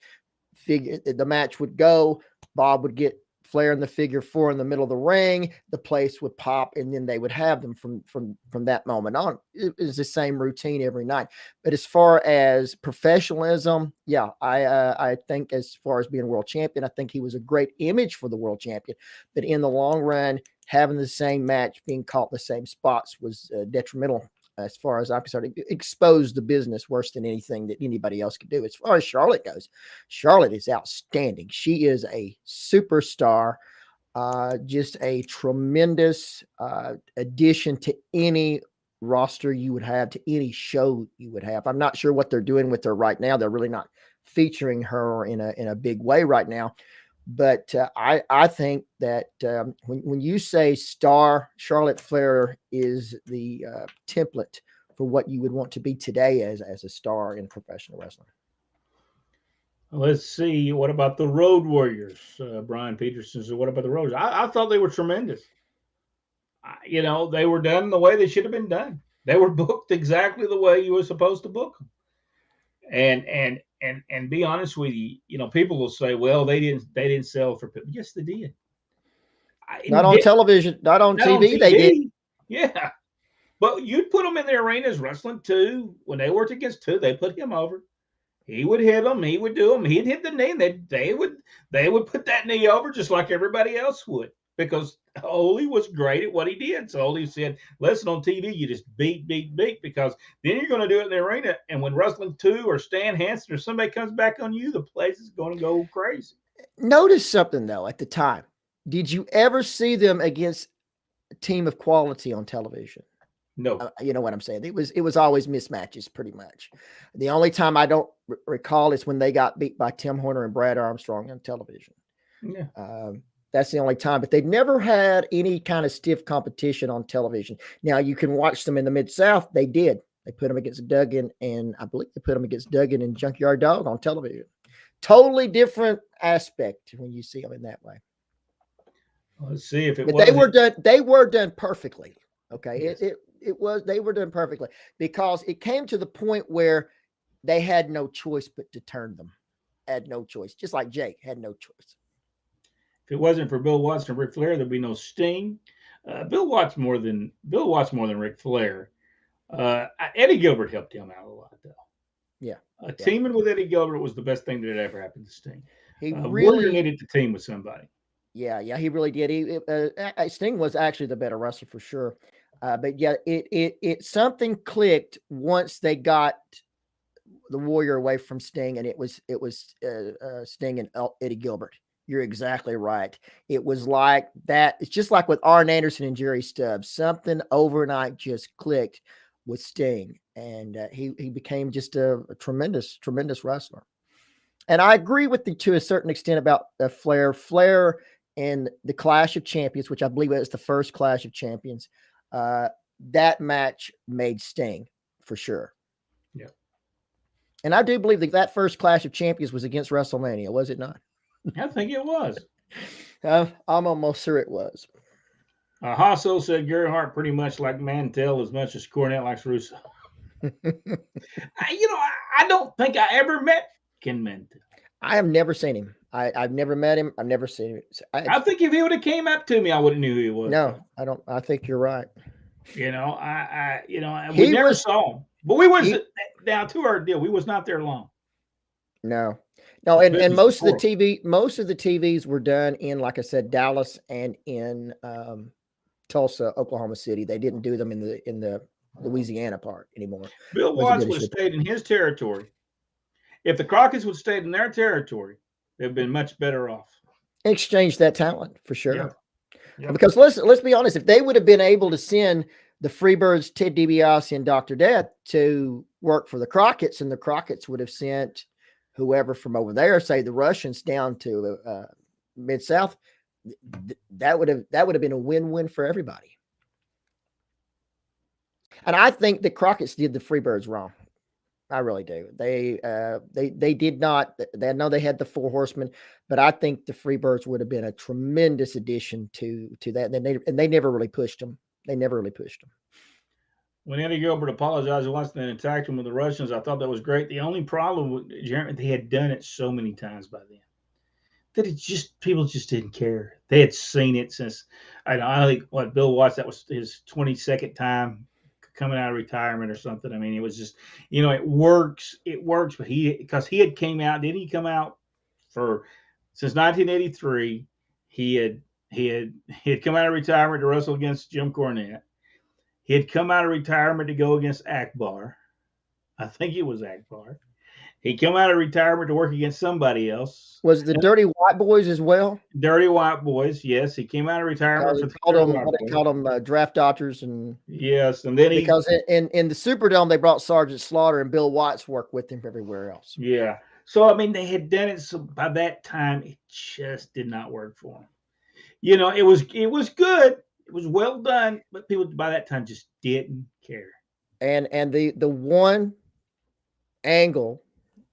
The match would go, Bob would get Flair in the figure 4 in the middle of the ring, the place would pop, and then they would have them from that moment on. It was the same routine every night. But as far as professionalism, yeah, I think as far as being world champion, I think he was a great image for the world champion. But in the long run, having the same match, being caught in the same spots was detrimental. As far as I'm concerned, it exposed the business worse than anything that anybody else could do. As far as Charlotte goes, Charlotte is outstanding. She is a superstar, just a tremendous addition to any roster you would have, to any show you would have. I'm not sure what they're doing with her right now. They're really not featuring her in a big way right now. But I think that when you say star, Charlotte Flair is the template for what you would want to be today as a star in professional wrestling. Let's see. What about the Road Warriors? Brian Peterson said, what about the Road Warriors? I thought they were tremendous. They were done the way they should have been done. They were booked exactly the way you were supposed to book them. And be honest with you, people will say, well, they didn't sell for people. Yes, they did. Not on television, not on TV. They did. Yeah. But you'd put them in the arenas wrestling too. When they worked against two, they put him over. He would hit them. He would do them. He'd hit the knee. They would put that knee over just like everybody else would, because Ole was great at what he did. So Ole said, listen, on TV, you just beat, because then you're going to do it in the arena. And when Wrestling 2 or Stan Hansen or somebody comes back on you, the place is going to go crazy. Notice something, though, at the time. Did you ever see them against a team of quality on television? No. You know what I'm saying? It was always mismatches, pretty much. The only time I don't recall is when they got beat by Tim Horner and Brad Armstrong on television. Yeah. That's the only time, but they've never had any kind of stiff competition on television. Now you can watch them in the Mid-South. They did. They put them against Duggan, and I believe they put them against Duggan and Junkyard Dog on television. Totally different aspect when you see them in that way. Let's see if it but was. They were done perfectly. Okay. Yes. They were done perfectly, because it came to the point where they had no choice but to turn them. Had no choice. Just like Jake had no choice. If it wasn't for Bill Watts and Ric Flair, there'd be no Sting. Bill Watts more than Ric Flair. Eddie Gilbert helped him out a lot, though. Yeah. Teaming with Eddie Gilbert was the best thing that had ever happened to Sting. He really needed to team with somebody. Yeah, he really did. Sting was actually the better wrestler for sure. But yeah, it something clicked once they got the Warrior away from Sting, and it was Sting and Eddie Gilbert. You're exactly right. It was like that. It's just like with Arn Anderson and Jerry Stubbs. Something overnight just clicked. with Sting, and he became just a tremendous wrestler. And I agree with you to a certain extent about Flair. Flair in the Clash of Champions, which I believe was the first Clash of Champions, that match made Sting for sure. Yeah. And I do believe that first Clash of Champions was against WrestleMania, was it not? I think it was. I'm almost sure it was. Hasso said Gary Hart pretty much like Mantel as much as Cornette likes Russo. I don't think I ever met Ken Mantel. I have never seen him. I've never met him. I've never seen him. I think if he would have came up to me, I would have knew who he was. No, I don't. I think you're right. We never saw him, but we was now to our deal. We was not there long. No, and most of the TVs were done in, like I said, Dallas and in Tulsa, Oklahoma City. They didn't do them in the Louisiana part anymore. Bill Watts would have stayed in his territory. If the Crockett's would have stayed in their territory, they'd been much better off. Exchange that talent for sure. Yeah. Yeah. Because let's be honest, if they would have been able to send the Freebirds, Ted DiBiase, and Dr. Death to work for the Crockett's, and the Crockett's would have sent whoever from over there, say the Russians, down to Mid-South, that would have been a win-win for everybody. And I think the Crockett's did the Freebirds wrong. I really do. They did not. I know they had the Four Horsemen, but I think the Freebirds would have been a tremendous addition to that. And they never really pushed them. When Eddie Gilbert apologized once and then attacked him with the Russians, I thought that was great. The only problem with Jeremy, they had done it so many times by then that people just didn't care. They had seen it since. I think Bill Watts, that was his 22nd time coming out of retirement or something. I mean, it was just, it works, but because he had came out, didn't he come out since 1983, he had come out of retirement to wrestle against Jim Cornette. He had come out of retirement to go against Akbar. I think it was Akbar. He come out of retirement to work against somebody else. Was it the Dirty White Boys as well? Dirty White Boys, yes. He came out of retirement for they called them draft doctors, and yes, and then because in the Superdome they brought Sergeant Slaughter, and Bill Watts worked with him everywhere else. Yeah, so I mean they had done it. So by that time, it just did not work for him. It was good. It was well done, but people by that time just didn't care. And the one angle.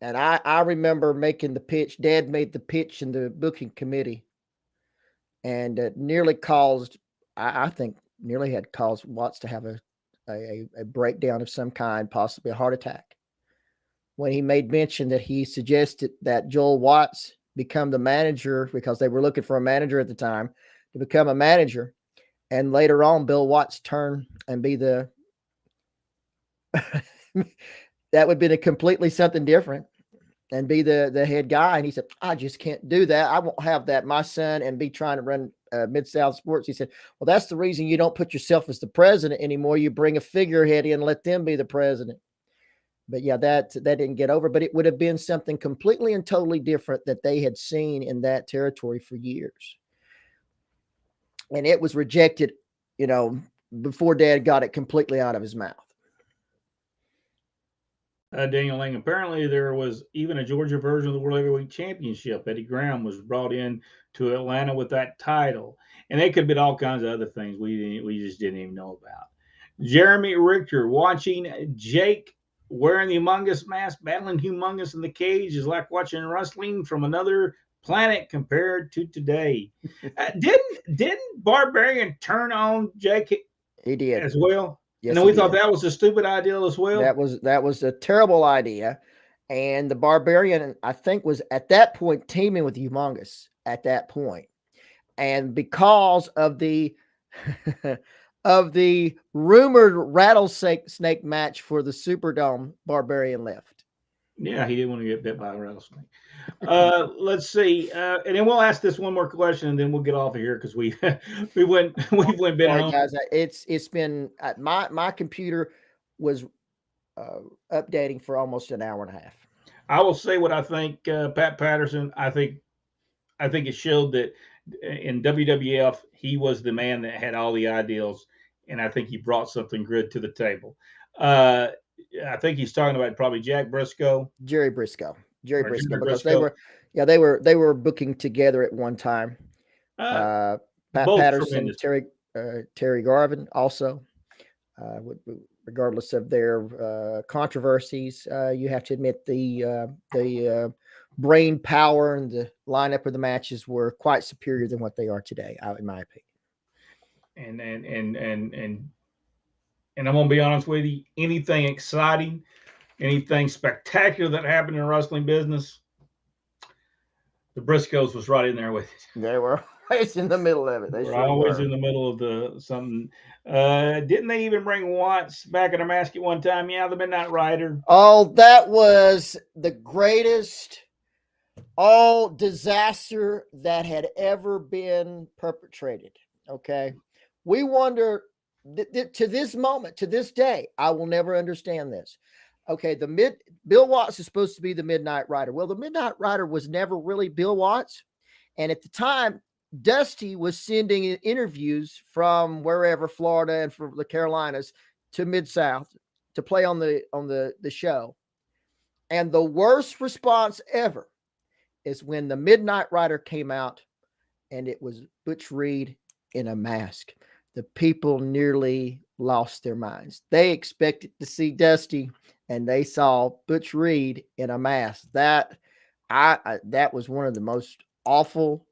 And I remember making the pitch. Dad made the pitch in the booking committee, and nearly caused Watts to have a breakdown of some kind, possibly a heart attack, when he made mention that he suggested that Joel Watts become the manager, because they were looking for a manager at the time, to become a manager. And later on, Bill Watts turn and be the that would be completely something different and be the head guy. And he said, I just can't do that. I won't have that. My son and be trying to run Mid-South Sports. He said, well, that's the reason you don't put yourself as the president anymore. You bring a figurehead in and let them be the president. But yeah, that didn't get over, but it would have been something completely and totally different that they had seen in that territory for years. And it was rejected, before Dad got it completely out of his mouth. Daniel Lang, apparently there was even a Georgia version of the World Heavyweight Championship. Eddie Graham was brought in to Atlanta with that title. And they could have been all kinds of other things we just didn't even know about. Jeremy Richter, watching Jake wearing the Humongous mask, battling Humongous in the cage is like watching wrestling from another planet compared to today. Didn't Barbarian turn on Jake? He did as well. Yes, and we thought that was a stupid idea as well. That was a terrible idea. And the Barbarian, I think, was at that point teaming with Humongous at that point. And because of the rumored rattlesnake match for the Superdome, Barbarian left. Yeah, he didn't want to get bit by a rattlesnake. Let's see, and then we'll ask this one more question, and then we'll get off of here because we went been home. Guys, it's been my computer was updating for almost an hour and a half. I will say what I think. Pat Patterson, I think it showed that in WWF he was the man that had all the ideals, and I think he brought something good to the table. I think he's talking about probably Jack Briscoe Jerry Briscoe. Jerry or Briscoe, Jerry because Briscoe. they were booking together at one time. Pat Both Patterson, tremendous. Terry Garvin also. Regardless of their controversies, you have to admit the brain power and the lineup of the matches were quite superior than what they are today, in my opinion. And I'm gonna be honest with you, anything exciting, anything spectacular that happened in the wrestling business, the Briscoes was right in there with it. They were always in the middle of it. They We're sure always were. in the middle of the something. Didn't they even bring Watts back in a mask at one time? Yeah, the Midnight Rider. Oh, that was the greatest disaster that had ever been perpetrated. Okay. We wonder to this moment, to this day, I will never understand this. Okay, Bill Watts is supposed to be the Midnight Rider. Well, the Midnight Rider was never really Bill Watts. And at the time, Dusty was sending interviews from wherever, Florida and from the Carolinas to Mid-South to play on the show. And the worst response ever is when the Midnight Rider came out and it was Butch Reed in a mask. The people nearly lost their minds. They expected to see Dusty and they saw Butch Reed in a mask. That was one of the most awful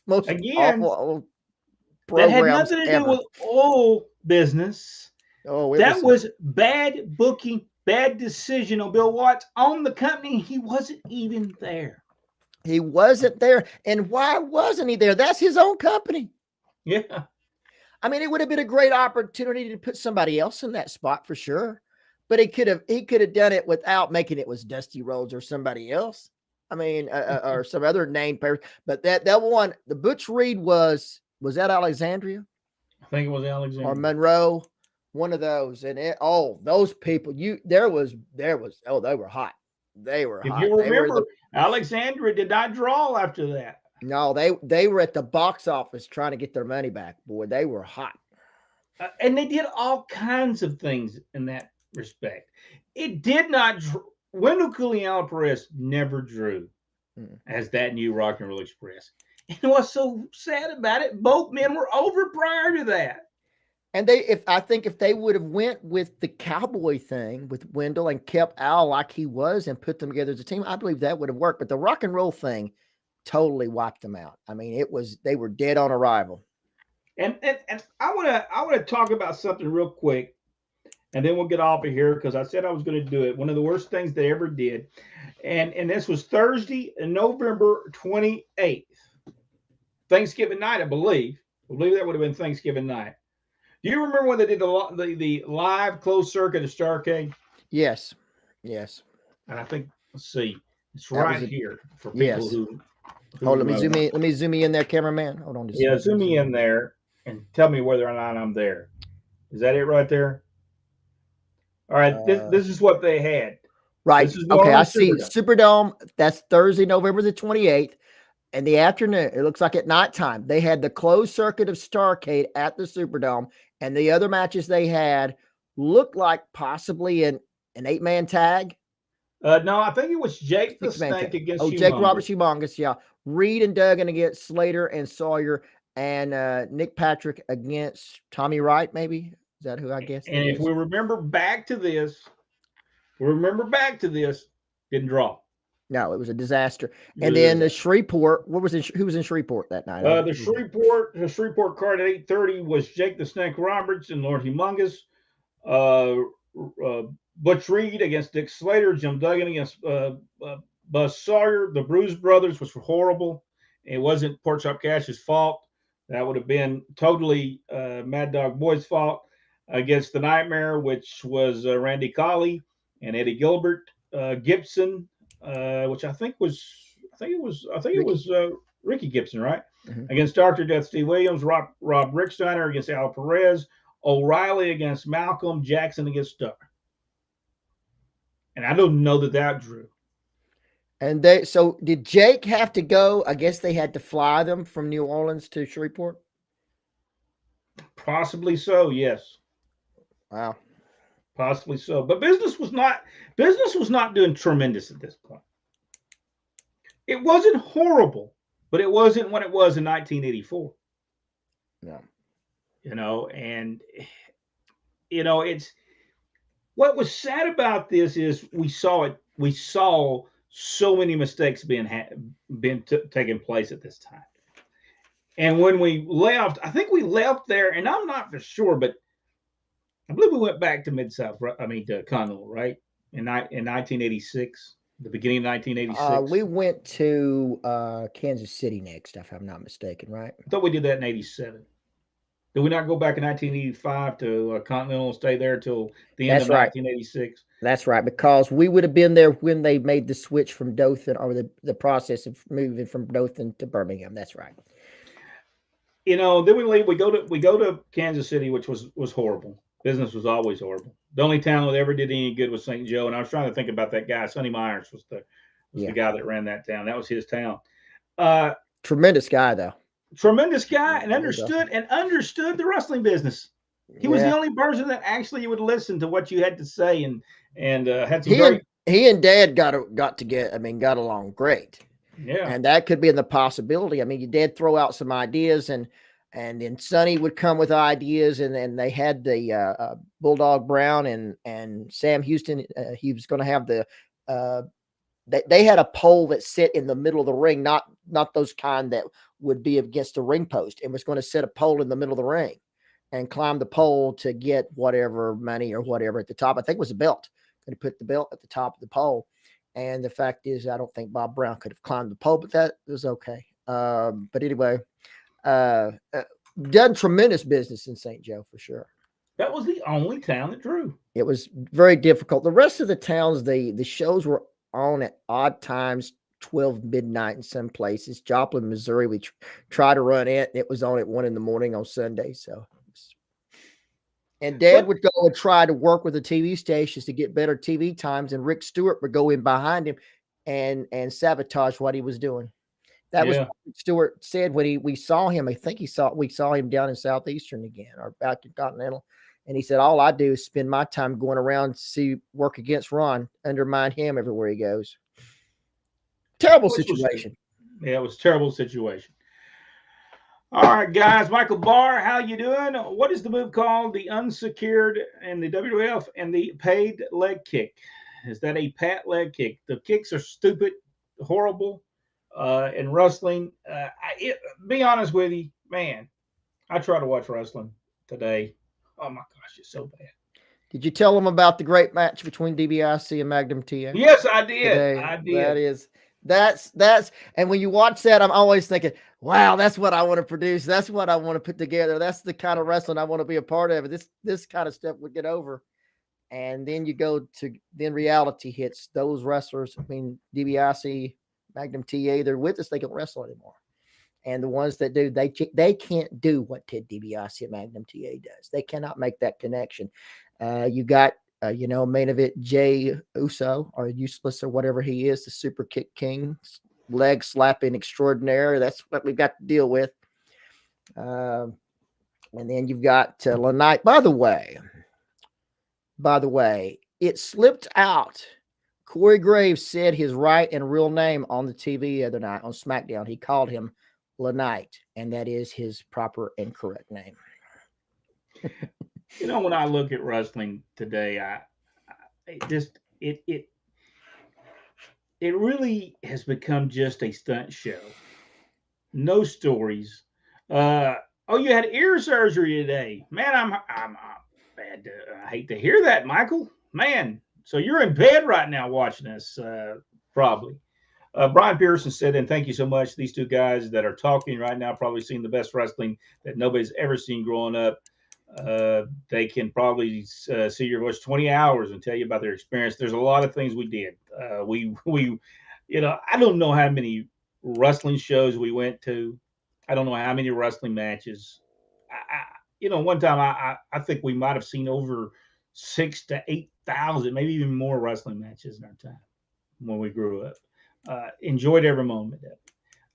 Again, that had programs nothing to ever. do with oil business. Oh, that was bad booking, bad decision on Bill Watts on the company. He wasn't even there. He wasn't there. And why wasn't he there? That's his own company. Yeah. I mean, it would have been a great opportunity to put somebody else in that spot for sure. But he could have done it without making it was Dusty Rhodes or somebody else. I mean, or some other named person. But that one, the Butch Reed was that Alexandria? I think it was Alexandria. Or Monroe, one of those. And those people, they were hot. They were hot. If you remember, Alexandria did not draw after that. No, they were at the box office trying to get their money back. Boy, they were hot. And they did all kinds of things in that respect. It did not. Wendell Cooley and Alan Perez never drew as that new Rock and Roll Express. And what's so sad about it, both men were over prior to that. And I think if they would have went with the cowboy thing with Wendell and kept Al like he was and put them together as a team, I believe that would have worked. But the rock and roll thing totally wiped them out. I mean, they were dead on arrival. And I want to talk about something real quick, and then we'll get off of here because I said I was going to do it. One of the worst things they ever did, and this was Thursday, November 28th, Thanksgiving night, I believe. I believe that would have been Thanksgiving night. Do you remember when they did the live closed circuit of Starrcade? Yes. And I think, let's see, it's right here for people who. Hold, let me zoom me in there, cameraman. Hold on. Yeah, zoom me in there and tell me whether or not I'm there. Is that it right there? All right, this is what they had. Right. Okay, I see Superdome. That's Thursday, November the 28th. In the afternoon, it looks like at nighttime, they had the closed circuit of Starrcade at the Superdome, and the other matches they had looked like possibly an 8-man tag. No, I think it was Jake the Snake against Humongous. Jake Roberts Humongous, yeah. Reed and Duggan against Slater and Sawyer, and Nick Patrick against Tommy Wright, maybe? Is that who I guess? And if we remember back to this, didn't draw. No, it was a disaster. And then the Shreveport, who was in Shreveport that night? The Shreveport card at 8:30 was Jake the Snake Roberts and Lord Humongous. Butch Reed against Dick Slater, Jim Duggan against Buzz Sawyer. The Bruise Brothers was horrible. It wasn't Pork Chop Cash's fault. That would have been totally Mad Dog Boy's fault against the Nightmare, which was Randy Colley and Eddie Gilbert. Gibson, which I think it was Ricky Gibson, right? Mm-hmm. Against Dr. Death Steve Williams, Rob Ricksteiner against Al Perez, O'Reilly against Malcolm, Jackson against Starr. And I don't know that drew. And so did Jake have to go? I guess they had to fly them from New Orleans to Shreveport. Possibly so, yes. Wow. Possibly so. But business was not doing tremendous at this point. It wasn't horrible, but it wasn't what it was in 1984. No. And it's what was sad about this is we saw it. We saw so many mistakes taking place at this time. And when we left, I think we left there, and I'm not for sure, but I believe we went back to Mid South. I mean, to Continental, right? In 1986, the beginning of 1986. We went to Kansas City next, if I'm not mistaken, right? I thought we did that in '87. Did we not go back in 1985 to Continental and stay there till the end of 1986? That's right, because we would have been there when they made the switch from Dothan, or the process of moving from Dothan to Birmingham. That's right. Then we leave. We go to Kansas City, which was horrible. Business was always horrible. The only town that ever did any good was St. Joe, and I was trying to think about that guy. Sonny Myers was the guy that ran that town. That was his town. Tremendous guy, though. Tremendous guy, and understood the wrestling business. He was the only person that actually would listen to what you had to say, and had some he and Dad got along great. Yeah, and that could be in the possibility. I mean, you did throw out some ideas, and then Sonny would come with ideas, and then they had the Bulldog Brown and Sam Houston. He was going to have they had a pole that sit in the middle of the ring, not those kind that would be against the ring post, and was going to set a pole in the middle of the ring and climb the pole to get whatever money or whatever at the top. I think it was a belt. Going to put the belt at the top of the pole. And the fact is, I don't think Bob Brown could have climbed the pole, but that was okay. But anyway, done tremendous business in St. Joe for sure. That was the only town that drew. It was very difficult. The rest of the towns, the shows were on at odd times, 12 midnight in some places. Joplin, Missouri, we tried to run it. It was on at 1 a.m. on Sunday. So, and Dad would go and try to work with the TV stations to get better TV times, and Rick Stewart would go in behind him and sabotage what he was doing. That was what Stewart said when we saw him. I think we saw him down in Southeastern again, or back in Continental. And he said, all I do is spend my time going around to work against Ron, undermine him everywhere he goes. Terrible situation. It was a terrible situation. All right, guys. Michael Barr, how you doing? What is the move called? The unsecured and the WWF and the paid leg kick. Is that a pat leg kick? The kicks are stupid, horrible in wrestling. Be honest with you, man. I try to watch wrestling today. Oh my gosh, it's so bad. Did you tell them about the great match between DiBiase and Magnum TA? Yes, I did. Today? I did. That's and when you watch that, I'm always thinking, wow, that's what I want to produce. That's what I want to put together. That's the kind of wrestling I want to be a part of. This kind of stuff would get over. And then you go to, then reality hits. Those wrestlers, I mean, DiBiase, Magnum TA, they're with us. They don't wrestle anymore. And the ones that do, they can't do what Ted DiBiase and Magnum TA does. They cannot make that connection. You got, main event Jay Uso, or Useless, or whatever he is, the super kick king, leg slapping extraordinaire. That's what we've got to deal with. And then you've got LaKnight. By the way, it slipped out. Corey Graves said his right and real name on the TV the other night on SmackDown. He called him LaKnight, and that is his proper and correct name. When I look at wrestling today, it really has become just a stunt show. No stories. You had ear surgery today, man. I'm bad. I hate to hear that, Michael. Man, so you're in bed right now watching us, probably. Brian Pearson said, and thank you so much. These two guys that are talking right now probably seen the best wrestling that nobody's ever seen growing up. They can probably see your voice 20 hours and tell you about their experience. There's a lot of things we did. I don't know how many wrestling shows we went to. I don't know how many wrestling matches. One time I think we might have seen over 6,000 to 8,000, maybe even more wrestling matches in our time when we grew up. Enjoyed every moment of it.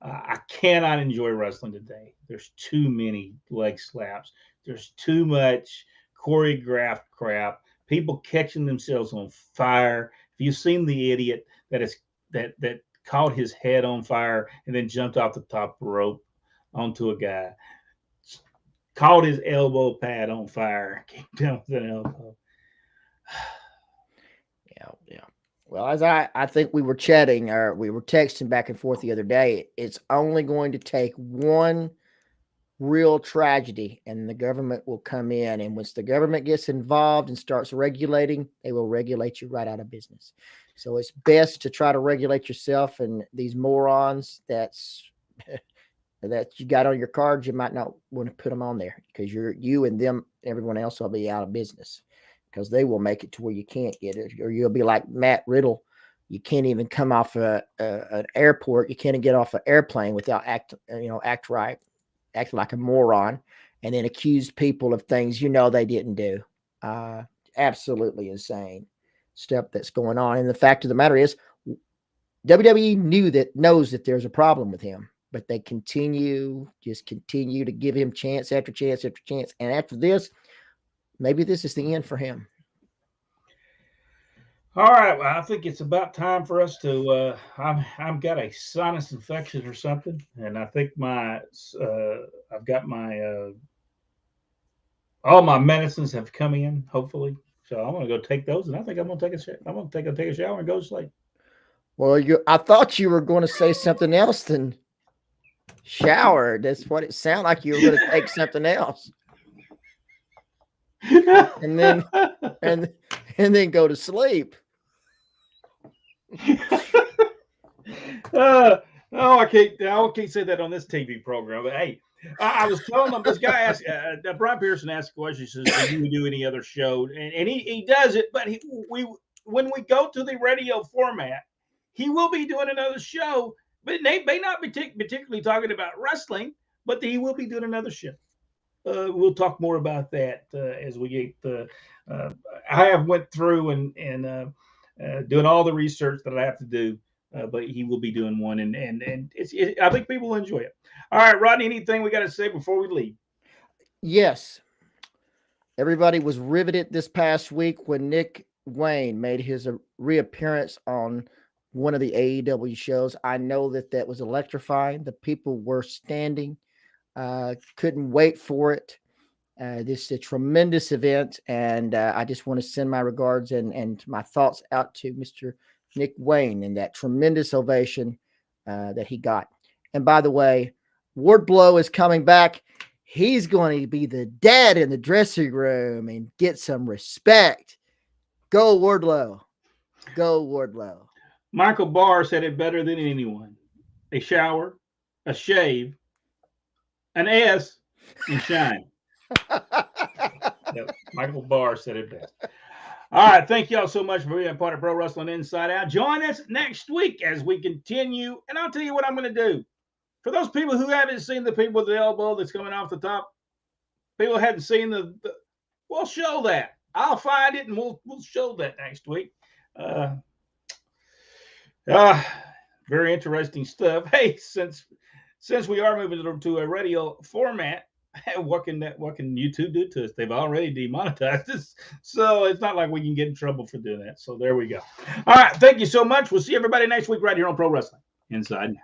I cannot enjoy wrestling today. There's too many leg slaps. There's too much choreographed crap. people catching themselves on fire. If you've seen the idiot that caught his head on fire and then jumped off the top rope onto a guy, caught his elbow pad on fire, came down with an elbow. Yeah. Well, as I think we were chatting or we were texting back and forth the other day, it's only going to take one real tragedy and the government will come in. And once the government gets involved and starts regulating, they will regulate you right out of business. So it's best to try to regulate yourself, and these morons that you got on your cards, you might not want to put them on there because you and them, everyone else will be out of business because they will make it to where you can't get it, or you'll be like Matt Riddle. You can't even come off an airport. You can't get off an airplane without act like a moron, and then accuse people of things they didn't do. Absolutely insane stuff that's going on. And the fact of the matter is, WWE knows that there's a problem with him, but they continue to give him chance after chance after chance. And after this, maybe this is the end for him. All right. Well, I think it's about time for us to. I've got a sinus infection or something, and I think I've got my all my medicines have come in. Hopefully, so I'm gonna go take those, and I think I'm gonna take a shower and go to sleep. Well, I thought you were going to say something else than shower. That's what it sounded like. You were going to take something else, and then go to sleep. I can't say that on this TV program. But hey, I was telling them, this guy asked, Brian Pearson asked a question. He says, "Do you do any other show?" And he does it, but when we go to the radio format, he will be doing another show, but they may not be particularly talking about wrestling, but he will be doing another show. We'll talk more about that as we get. I have went through and doing all the research that I have to do, but he will be doing one, and I think people will enjoy it. All right, Rodney, anything we got to say before we leave? Yes. Everybody was riveted this past week when Nick Wayne made his reappearance on one of the AEW shows. I know that was electrifying. The people were standing, couldn't wait for it. This is a tremendous event, and I just want to send my regards and my thoughts out to Mr. Nick Wayne and that tremendous ovation that he got. And by the way, Wardlow is coming back. He's going to be the dad in the dressing room and get some respect. Go Wardlow. Go Wardlow. Michael Barr said it better than anyone. A shower, a shave, an S, and shine. Yep, Michael Barr said it best. All right. Thank y'all so much for being part of Pro Wrestling Inside Out. Join us next week as we continue. And I'll tell you what I'm going to do. For those people who haven't seen the people with the elbow that's coming off the top, people hadn't seen we'll show that. I'll find it and we'll show that next week. Very interesting stuff. Hey, since we are moving to a radio format, what can YouTube do to us? They've already demonetized us, so it's not like we can get in trouble for doing that. So there we go. All right, thank you so much. We'll see everybody next week right here on Pro Wrestling Inside Now.